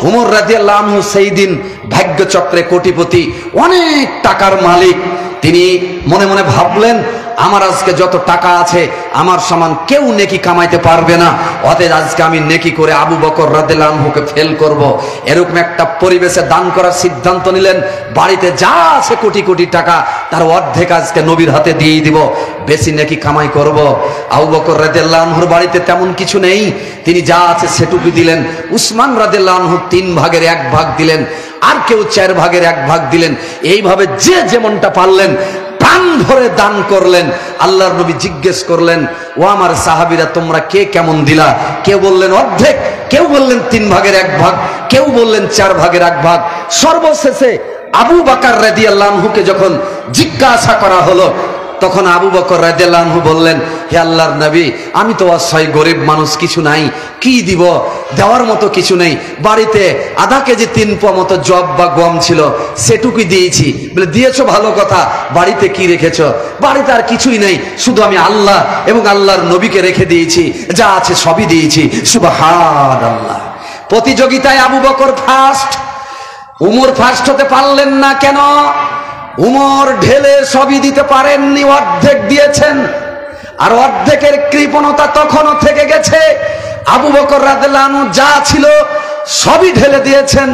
উমর রাদিয়াল্লাহু আনহু সেই দিন ভাগ্যচক্রে কোটিপতি, অনেক টাকার মালিক। তিনি মনে মনে ভাবলেন, আমার আজকে যত টাকা আছে আমার সমান কেউ নেকি কামাইতে পারবে না, অতএব আজকে আমি নেকি করে আবু বকর রাদিয়াল্লাহু আনহুকে ফেল করব। এরকম একটা পরিবেশে দান করার সিদ্ধান্ত নিলেন। বাড়িতে যা আছে কোটি কোটি টাকা, তার অর্ধেক আজকে নবীর হাতে দিয়ে দিব, বেশি নেকি কামাই করব। আবু বকর রাদিয়াল্লাহু আনহুর বাড়িতে তেমন কিছু নেই, তিনি যা আছে সেটুকু দিলেন। উসমান রাদিয়াল্লাহু আনহু 3 ভাগের 1 ভাগ দিলেন, আর কেউ 4 ভাগের 1 ভাগ দিলেন। এইভাবে যে যেমনটা পারলেন প্রাণ ভরে দান করলেন। আল্লাহর নবী জিজ্ঞেস করলেন, ও আমার সাহাবীরা, তোমরা কে কেমন দিলা? কেউ বললেন অর্ধেক, কেউ বললেন 3 ভাগের 1 ভাগ, কেউ বললেন 4 ভাগের 1 ভাগ। সর্বশেষে আবু বকর রাদিয়াল্লাহু আনহুকে যখন জিজ্ঞাসা করা হলো, তখন আবু বকর রাদিয়াল্লাহু আনহু বললেন, হে আল্লাহর নবী, আমি তো অসহায় গরিব মানুষ, কিছু নাই, কি দিব? দেওয়ার মতো কিছু নেই। বাড়িতে আধা কেজি 3 পোয়া মতো জব বা গম ছিল, সেটুকুই দিয়েছি। বলে, দিয়েছো ভালো কথা, বাড়িতে কি রেখেছো? বাড়িতে আর কিছুই নেই, শুধু আমি আল্লাহ এবং আল্লাহর নবীকে রেখে দিয়েছি, যা আছে সবই দিয়েছি। সুবহানাল্লাহ। প্রতিযোগিতায় আবু বকর ফার্স্ট, উমর ফার্স্ট হতে পারলেন না। কেন? উমর ঢেলে সবই দিতে পারেননি, অর্ধেক দিয়েছেন। আর অর্ধেকের কৃপণতা তখনও থেকে গেছে। আবু বকর রাদিয়াল্লাহু আনহু যা ছিল সবই ঢেলে দিয়েছেন।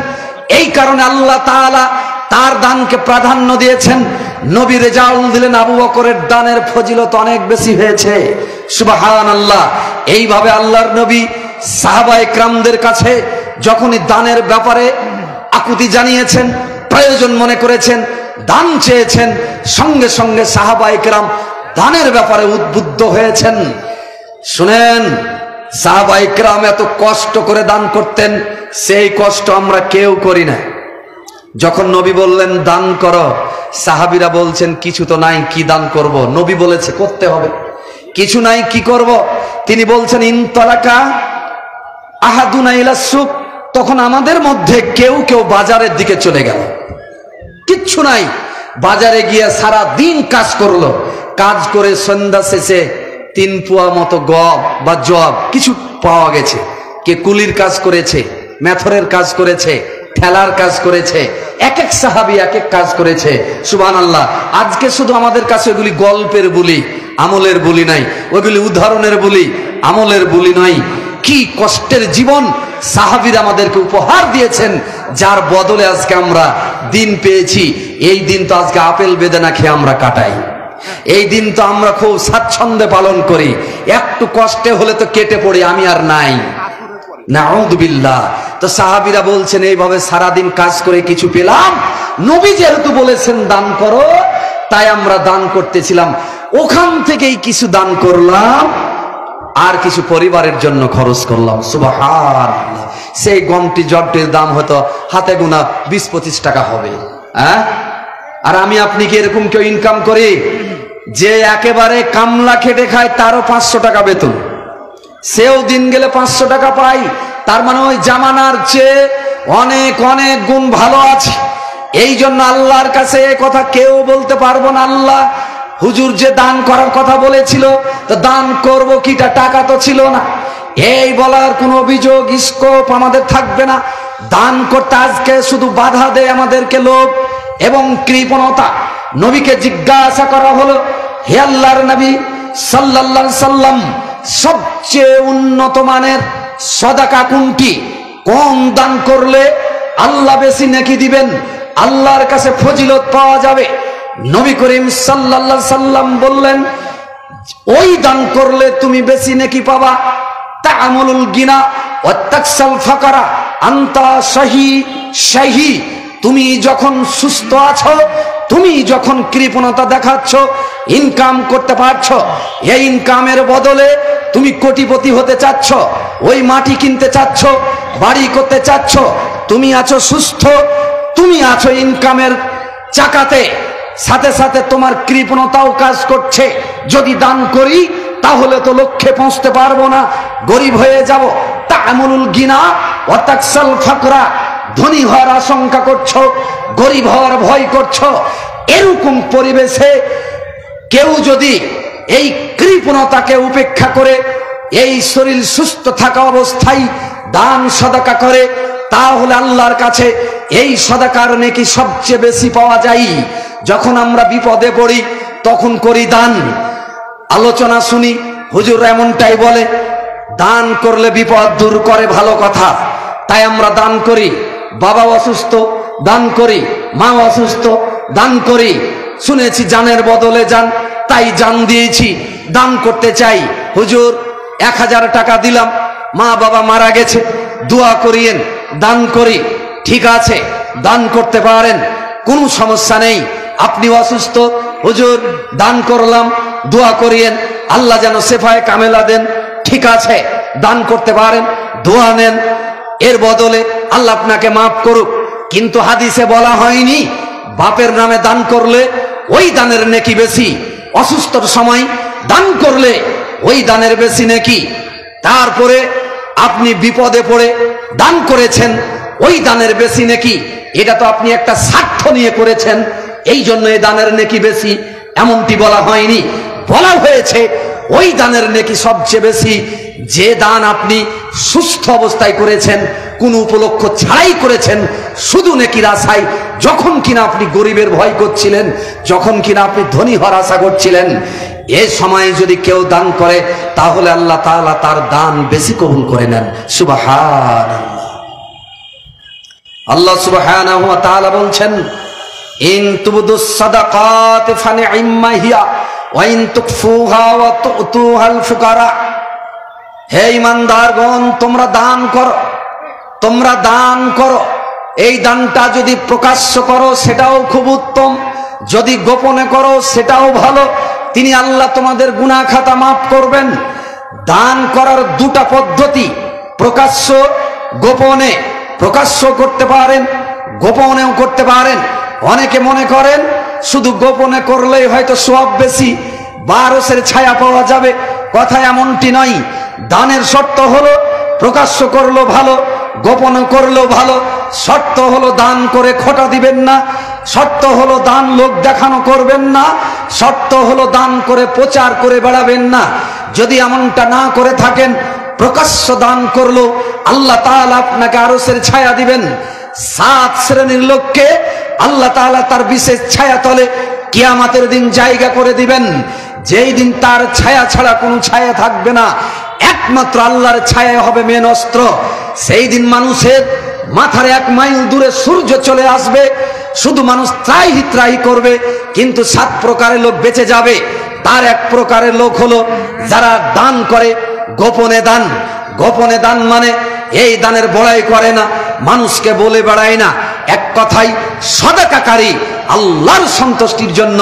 এই কারণে আল্লাহ তাআলা তার দানকে প্রাধান্য দিয়েছেন। নবী রেজাউল দিলেন, আবু বকরের দানের ফজিলত অনেক বেশি হয়েছে। সুবহানাল্লাহ। এইভাবে আল্লাহর নবী সাহাবায়ে কেরামদের কাছে যখনই দানের ব্যাপারে আকুতি জানিয়েছেন, প্রয়োজন মনে করেছেন, দান চেয়েছেন, সঙ্গে সঙ্গে সাহাবায়ে কেরাম দানের ব্যাপারে উদ্বুদ্ধ হয়েছেন। শুনেন, সাহাবায়ে কেরাম এত কষ্ট করে দান করতেন, সেই কষ্ট আমরা কেউ করি না। যখন নবী বললেন দান করো, সাহাবীরা বলছেন কিছু তো নাই, কি দান করব? নবী বলেছে করতে হবে, কিছু নাই, কি করব? তিনি বলছেন, ইনতালাকা আহাদুনা ইলা সুক। তখন আমাদের মধ্যে কেউ কেউ বাজারের দিকে চলে গেল, কিচ্ছু নাই, বাজারে গিয়ে সারা দিন কাজ করলো, কাজ করে সন্ধ্যা শেষে 3 পোয়া মতো গম বা জব কিছু পাওয়া গেছে। কে কুলির কাজ করেছে, মেথরের কাজ করেছে, ঠেলার কাজ করেছে, এক এক সাহাবী এক এক কাজ করেছে। সুবহানাল্লাহ। আজকে শুধু আমাদের কাছে ওগুলি গল্পের বুলি, আমলের বুলি নাই, ওগুলি উদাহরণের বুলি, আমলের বুলি নয়। কি কষ্টের জীবন সাহাবীরা আমাদেরকে উপহার দিয়েছেন, যার বদলে আজকে আমরা দিন পেয়েছি। এই দিন তো আজকে আপেল বেদানা খেয়ে আমরা কাটাই, এই দিন তো আমরা খুব স্বাচ্ছন্দ্যে পালন করি। একটু কষ্টে হলে তো কেটে পড়ি, আমি আর নাই, নাউযুবিল্লাহ। তো সাহাবীরা বলছেন, এইভাবে সারাদিন কাজ করে কিছু পেলাম, নবী যেহেতু বলেছেন দান করো, তাই আমরা দান করতেছিলাম। ওখান থেকেই কিছু দান করলাম, আর কিছু পরিবারের জন্য খরচ করলাম। সুবহানাল্লাহ। সেই গমটি জটটির দাম হয়তো হাতে গোনা 20-25 টাকা হবে। হ্যাঁ, আর আমি আপনি কি এরকম কেউ ইনকাম করি যে একেবারে কামলা খেটে খায়, তারও 500 টাকা বেতন, সেও দিন গেলে 500 টাকা পাই? তার মানে ওই জামানার চেয়ে অনেক অনেক গুণ ভালো আছে। এই জন্য আল্লাহর কাছে এই কথা কেউ বলতে পারবো না, আল্লাহ হুজুর যে দান করার কথা বলেছিল, তো দান করব কিটা, টাকা তো ছিল না, এই বলার কোনো অভিযোগ স্কোপ আমাদের থাকবে না। দান করতে আজকে শুধু বাধা দেয় আমাদেরকে লোভ এবং কৃপণতা। নবীকে জিজ্ঞাসা করা হলো, হে আল্লাহর নবী সাল্লাল্লাহু আলাইহি সাল্লাম, সবচেয়ে উন্নত মানের সদাকা কোনটি? কোন দান করলে আল্লাহ বেশি নেকি দিবেন, আল্লাহর কাছে ফজিলত পাওয়া যাবে? নবী করিম সাল্লাল্লাহু আলাইহি সাল্লাম বললেন, ওই দান করলে তুমি বেশি নেকি পাবা, তা'মুলুল গিনা ওয়া তাকসাল ফাকরা আনতা শাহী। তুমি যখন সুস্থ আছো, তুমি যখন কৃপণতা দেখাচ্ছ, ইনকাম করতে পারছো, এই ইনকামের বদলে তুমি কোটিপতি হতে চাচ্ছ, ওই মাটি কিনতে চাচ্ছ, বাড়ি করতে চাচ্ছ, তুমি আছো সুস্থ, তুমি আছো ইনকামের চাকাতে, সাথে সাথে তোমার কৃপণতাও কাজ করছে। যদি দান করি তাহলে তো লক্ষ্যে পৌঁছতে পারবো না, গরিব হয়ে যাব। তা'মুলুল গিনা ওয়া তাকসাল ফাকরা, ধনী হওয়ার আশঙ্কা করছো, গরিব হওয়ার ভয় করছো। এরকম পরিবেশে কেউ যদি এই কৃপণতাকে উপেক্ষা করে এই শরীর সুস্থ থাকা অবস্থায় দান সাদাকা করে, তাহলে আল্লাহর কাছে এই সাদাকার নেকি সবচেয়ে বেশি পাওয়া যায়। যখন আমরা বিপদে পড়ি তখন করি দান, আলোচনা শুনি, হুজুর এমনটাই বলে, দান করলে বিপদ দূর করে, ভালো কথা, তাই আমরা দান করি। বাবা অসুস্থ, দান করি। মা অসুস্থ, দান করি। শুনেছি জানের বদলে জান, তাই জান দিয়েছি। দান করতে চাই, হুজুর 1000 টাকা দিলাম, মা বাবা মারা গেছে, দোয়া করিয়েন, দান করি। ঠিক আছে, দান করতে পারেন, কোনো সমস্যা নেই। আপনি অসুস্থ, হুজুর দান করলাম, দোয়া করিয়েন, আল্লাহ যেন শেফায়ে কামেলা দেন। ঠিক আছে, দান করতে পারেন, দোয়া নেন, এর বদলে আল্লাহ আপনাকে মাফ করুক। কিন্তু হাদিসে বলা হয়নি বাপের নামে দান করলে ওই দানের নেকি বেশি, অসুস্থর সময় দান করলে ওই দানের বেশি নেকি। তারপরে আপনি বিপদে পড়ে দান করেছেন, ওই দানের বেশি নেকি। এটা তো আপনি একটা স্বার্থ নিয়ে করেছেন, এই জন্য এই দানের নেকি বেশি, এমনটি বলা হয়নি। বলা হয়েছে ওই দানের নেকি সবচেয়ে বেশি যে দান আপনি সুস্থ অবস্থায় করেছেন, কোন উপলক্ষ ছাড়াই করেছেন, শুধু নেকির আশায়। যখন কিনা আপনি গরিবের ভয় করছিলেন, যখন কিনা আপনি ধনী হওয়ার আশা করছিলেন, এ সময় যদি কেউ দান করে তাহলে আল্লাহ তাআলা তার দান বেশি কবুল করে নেন। সুবহানাল্লাহ। আল্লাহ সুবহানাহু ওয়া তাআলা বলছেন, ইন তুবদুস সাদাকাত ফানি'ম্মা হিয়া ওয়া ইন তুকফুহা ওয়া তু'তুহাল ফুকারা। হে ঈমানদারগণ, তোমরা দান করো, তোমরা দান করো। এই দানটা যদি প্রকাশ্য করো সেটাও খুব উত্তম, যদি গোপনে করো সেটাও ভালো। তিনি আল্লাহ তোমাদের গুনাহ খাতা মাফ করবেন। দান করার দুটা পদ্ধতি, প্রকাশ্য, গোপনে। প্রকাশ্য করতে পারেন, গোপনেও করতে পারেন। অনেকে মনে করেন শুধু গোপনে করলেই হয়তো সওয়াব বেশি, বারসের ছায়া পাওয়া যাবে। কথা এমনটি নয়। দানের শর্ত হলো প্রকাশ্য করলো ভালো, গোপনে করলেও ভালো। শর্ত হলো দান করে খোটা দিবেন না, শর্ত হলো দান লোক দেখানো করবেন না, শর্ত হলো দান করে প্রচার করে বেড়াবেন না। যদি এমনটা না করে থাকেন, প্রকাশ্য দান করলো, আল্লাহ তাআলা আপনাকে আরশের ছায়া দিবেন। 7 শ্রেণীর লোককে আল্লাহ তাআলা তার বিশেষ ছায়া তলে কিয়ামতের দিন জায়গা করে দিবেন, যেই দিন তার ছায়া ছাড়া কোনো ছায়া থাকবে না, একমাত্র আল্লাহর ছায়া হবে মেন অস্ত্র। সেই দিন মানুষের মাথার 1 মাইল দূরে সূর্য চলে আসবে, শুধু মানুষ ত্রাহি ত্রাহি করবে, কিন্তু 7 প্রকারের লোক বেঁচে যাবে। তার এক প্রকারের লোক হলো যারা দান করে গোপনে দান। গোপনে দান মানে এই দানের বড়াই করে না, মানুষকে বলে বেড়ায় না। একটা কথাই সাদাকাকারী, আল্লাহর সন্তুষ্টির জন্য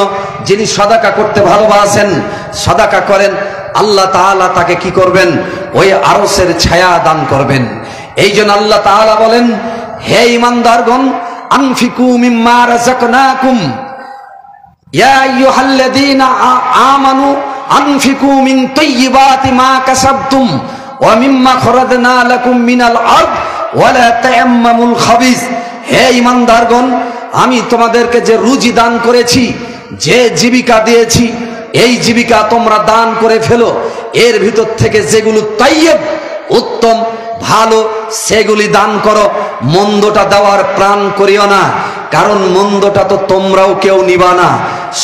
যিনি সাদাকা করতে ভালোবাসেন, সাদাকা করেন, আল্লাহ তাআলা তাকে কি করবেন? ওই আরশের ছায়া দান করবেন। এই জন্য আল্লাহ তাআলা বলেন, হে ঈমানদারগণ, আনফিকু মিম্মা রাযাকনাকুম ইয়া আইয়ুহাল্লাযীনা আমানু আনফিকু মিন তাইয়্যিবাতি মা কাসাবতুম ওয়া মিম্মা খরাজনা লাকুম মিনাল আরদ ওয়া লা তায়াম্মামুল খাবিস। হে ঈমানদারগণ, আমি তোমাদেরকে যে রুজি দান করেছি, যে জীবিকা দিয়েছি, এই জীবিকা তোমরা দান করে ফেলো। এর ভিতর থেকে যেগুলো তাইয়্যিব, উত্তম, ভালো, সেগুলি দান করো। মন্দটা দেওয়ার প্রাণ করিও না, কারণ মন্দটা তো তোমরাও কেউ নিবা না।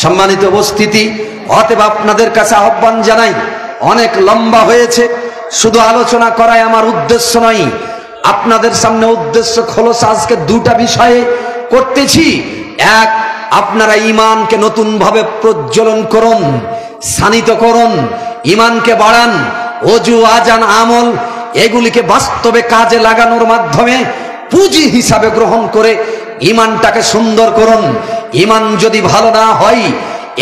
সম্মানিত উপস্থিতি, অতএব আপনাদের কাছে আহ্বান জানাই, অনেক লম্বা হয়েছে, শুধু আলোচনা করাই আমার উদ্দেশ্য নয়। আপনাদের সামনে উদ্দেশ্য খোলস আজকে দুটা বিষয়ে করতেছি। এক, আপনারা ঈমানকে নতুন ভাবে প্রজ্বলন করুন, শানিত করুন, ঈমানকে বাড়ান। ওযু, আযান, আমল এগুলিকে বাস্তবে কাজে লাগানোর মাধ্যমে পুঁজি হিসাবে গ্রহণ করে ঈমানটাকে সুন্দর করুন। ঈমান যদি ভালো না হয়,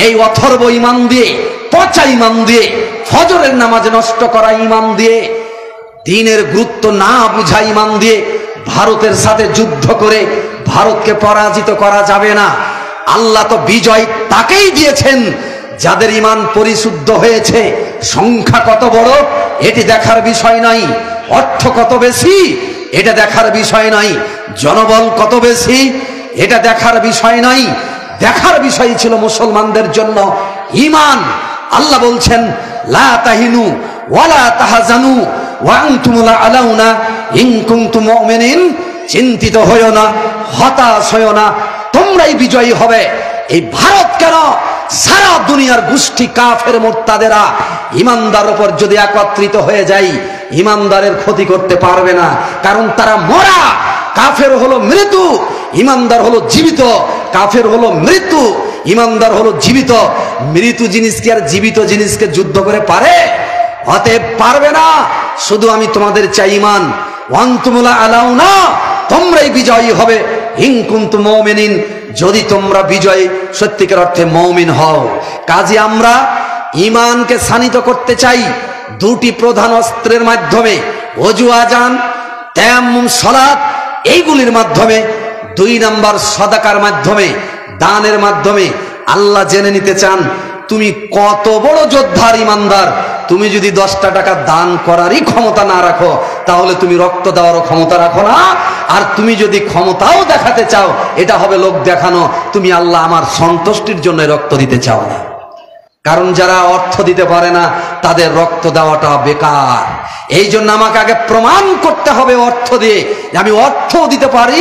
এই অথর্ব ঈমান দিয়ে, পচা ঈমান দিয়ে, ফজরের নামাজে নষ্ট করা ঈমান দিয়ে, দ্বীনের গুরুত্ব না বুঝা ঈমান দিয়ে ভারতের সাথে যুদ্ধ করে ভারতকে পরাজিত করা যাবে না। আল্লাহ তো বিজয় তাকেই দিয়েছেন যাদের ঈমান পরিশুদ্ধ হয়েছে। সংখ্যা কত বড় এটি দেখার বিষয় নয়, অর্থ কত বেশি এটা দেখার বিষয় নয়, জনবল কত বেশি এটা দেখার বিষয় নয়। দেখার বিষয় ছিল মুসলমানদের জন্য ঈমান। আল্লাহ বলছেন, লা তাহিনু ওয়ালা তাহজানু ওয়া আনতুমুল আলাউনা ইন কুনতুম মুমিনিন। চিন্তিত হইও না, হতাশ হইও না, তোমরাই বিজয়ী হবে। এই ভারত কেন, সারা দুনিয়ার গোষ্ঠী কাফের মুরতাদেরা ঈমানদার উপর যদি একত্রিত হয়ে যায়, ঈমানদারের ক্ষতি করতে পারবে না, কারণ তারা মরা। কাফের হলো মৃত্যু, ঈমানদার হলো জীবিত। কাফের হলো মৃত্যু, ঈমানদার হলো জীবিত। মৃত্যু জিনিসকে আর জীবিত জিনিসকে যুদ্ধ করে পারে? অতএব পারবে না। শুধু আমি তোমাদের চাই ঈমান। ওয়ান্তুমুল আলাউনা, তোমরাই বিজয়ী হবে। ইন কুনতুম মুমিনিন, যদি তোমরা বিজয়ী সত্যিকার অর্থে মুমিন হও। কাজে আমরা ঈমানকে শানিত করতে চাই দুটি প্রধান অস্ত্রের মাধ্যমে, ওযু, আযান, তায়াম্মুম, সালাত, এইগুলির মাধ্যমে। দুই নাম্বার সাদাকার মাধ্যমে, দানের মাধ্যমে। আল্লাহ জেনে নিতে চান তুমি কত বড় যোদ্ধার ঈমানদার। তুমি যদি 10টা টাকা দান করারই ক্ষমতা না রাখো, তাহলে তুমি রক্ত দেওয়ারও ক্ষমতা রাখো না। আর তুমি যদি ক্ষমতাও দেখাতে চাও, এটা হবে লোক দেখানো। তুমি আল্লাহ আমার সন্তুষ্টির জন্য রক্ত দিতে চাও না। কারণ যারা অর্থ দিতে পারে না, তাদের রক্ত দেওয়াটা বেকার। এই জন্য আমাকে আগে প্রমাণ করতে হবে অর্থ দিয়ে, আমি অর্থ দিতে পারি,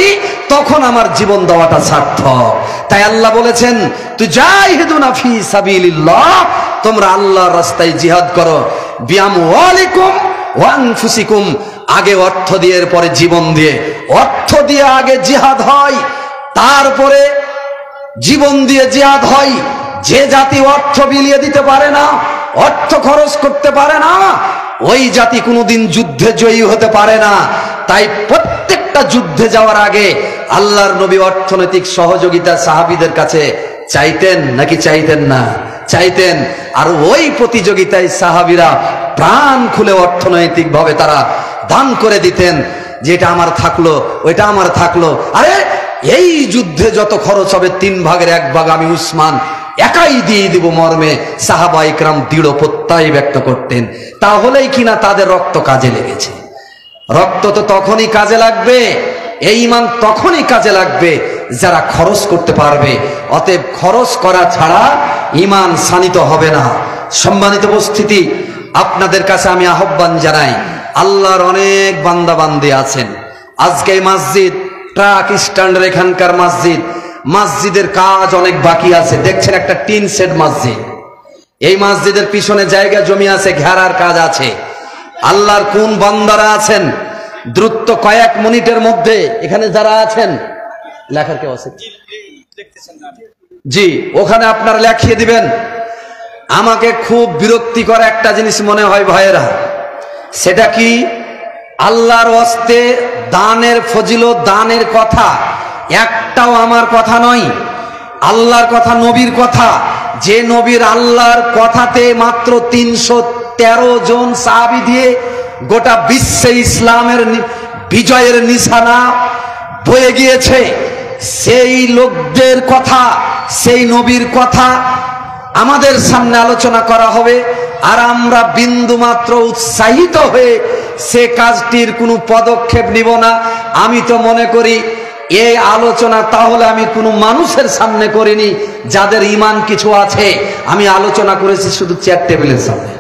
তখন আমার জীবন দেওয়াটা সার্থক। তাই আল্লাহ বলেছেন, তুজাহিদুনা ফি সাবিলিল্লাহ, তোমরা আল্লাহর রাস্তায় জিহাদ করো। বিআমওয়ালিকুম ওয়া আনফুসিকুম, আগে অর্থ দিয়ে, এরপরে জীবন দিয়ে। অর্থ দিয়ে আগে জিহাদ হয়, তারপরে জীবন দিয়ে জিহাদ হয়। যে জাতি অর্থ বিলিয়ে দিতে পারে না, অর্থ খরচ করতে পারে না, ওই জাতি কোনোদিন যুদ্ধে জয়ী হতে পারে না। তাই প্রত্যেকটা যুদ্ধে যাওয়ার আগে আল্লাহর নবী অর্থনৈতিক সহযোগিতা সাহাবীদের কাছে চাইতেন নাকি চাইতেন না? চাইতেন। আর ওই প্রতিযোগিতায় সাহাবীরা প্রাণ খুলে অর্থনৈতিক ভাবে তারা দান করে দিতেন, যেটা আমার থাকলো, ওইটা আমার থাকলো। আরে এই যুদ্ধে যত খরচ হবে 3 ভাগের 1 ভাগ আমি উসমান একাই দিয়ে দিব মর্মে সাহাবা ইকরাম দৃঢ় প্রত্যয় ব্যক্ত করতেন। তাহলেই কিনা তাদের রক্ত কাজে লেগেছে। রক্ত তো তখনই কাজে লাগবে, এই ঈমান তখনই কাজে লাগবে যারা খরচ করতে পারবে। অতএব খরচ করা ছাড়া ঈমান শানিত হবে না। সম্মানিত উপস্থিতি, আপনাদের কাছে আমি আহ্বান জানাই, আল্লাহর অনেক বান্দা বান্দি আছেন। আজকে এই মসজিদ ট্রাক স্ট্যান্ডের এখানকার মসজিদ, মসজিদের কাজ অনেক বাকি আছে। দেখছেন একটা টিন শেড মসজিদ, এই মসজিদের পিছনে জায়গা জমি আছে, ঘেরার কাজ আছে। আল্লাহর কোন বান্দারা আছেন দ্রুত কয়েক মিনিটের মধ্যে এখানে যারা আছেন, লেখার কেউ আছে? জি, ওখানে আপনারা লেখিয়ে দিবেন। আমাকে খুব বিরক্তিকর একটা জিনিস মনে হয় ভাইয়েরা, সেটা কি? আল্লাহর ওয়াস্তে দানের ফজিলত, দানের কথা একটাও আমার কথা নয়, আল্লাহর কথা, নবীর কথা। যে নবীর আল্লাহর কথাতে মাত্র 313 জন সাহাবী দিয়ে গোটা বিশ্বে ইসলামের বিজয়ের নিশানা বয়ে গিয়েছে, সেই লোকদের কথা, সেই নবীর কথা আমাদের সামনে আলোচনা করা হবে। আর আমরা বিন্দু মাত্র উৎসাহিত হয়ে সে কাজটির কোনো পদক্ষেপ নিব না। আমি তো মনে করি এই আলোচনা তাহলে আমি কোনো মানুষের সামনে করিনি, যাদের ঈমান কিছু আছে। আমি আলোচনা করেছি শুধু চেয়ার টেবিলের সামনে।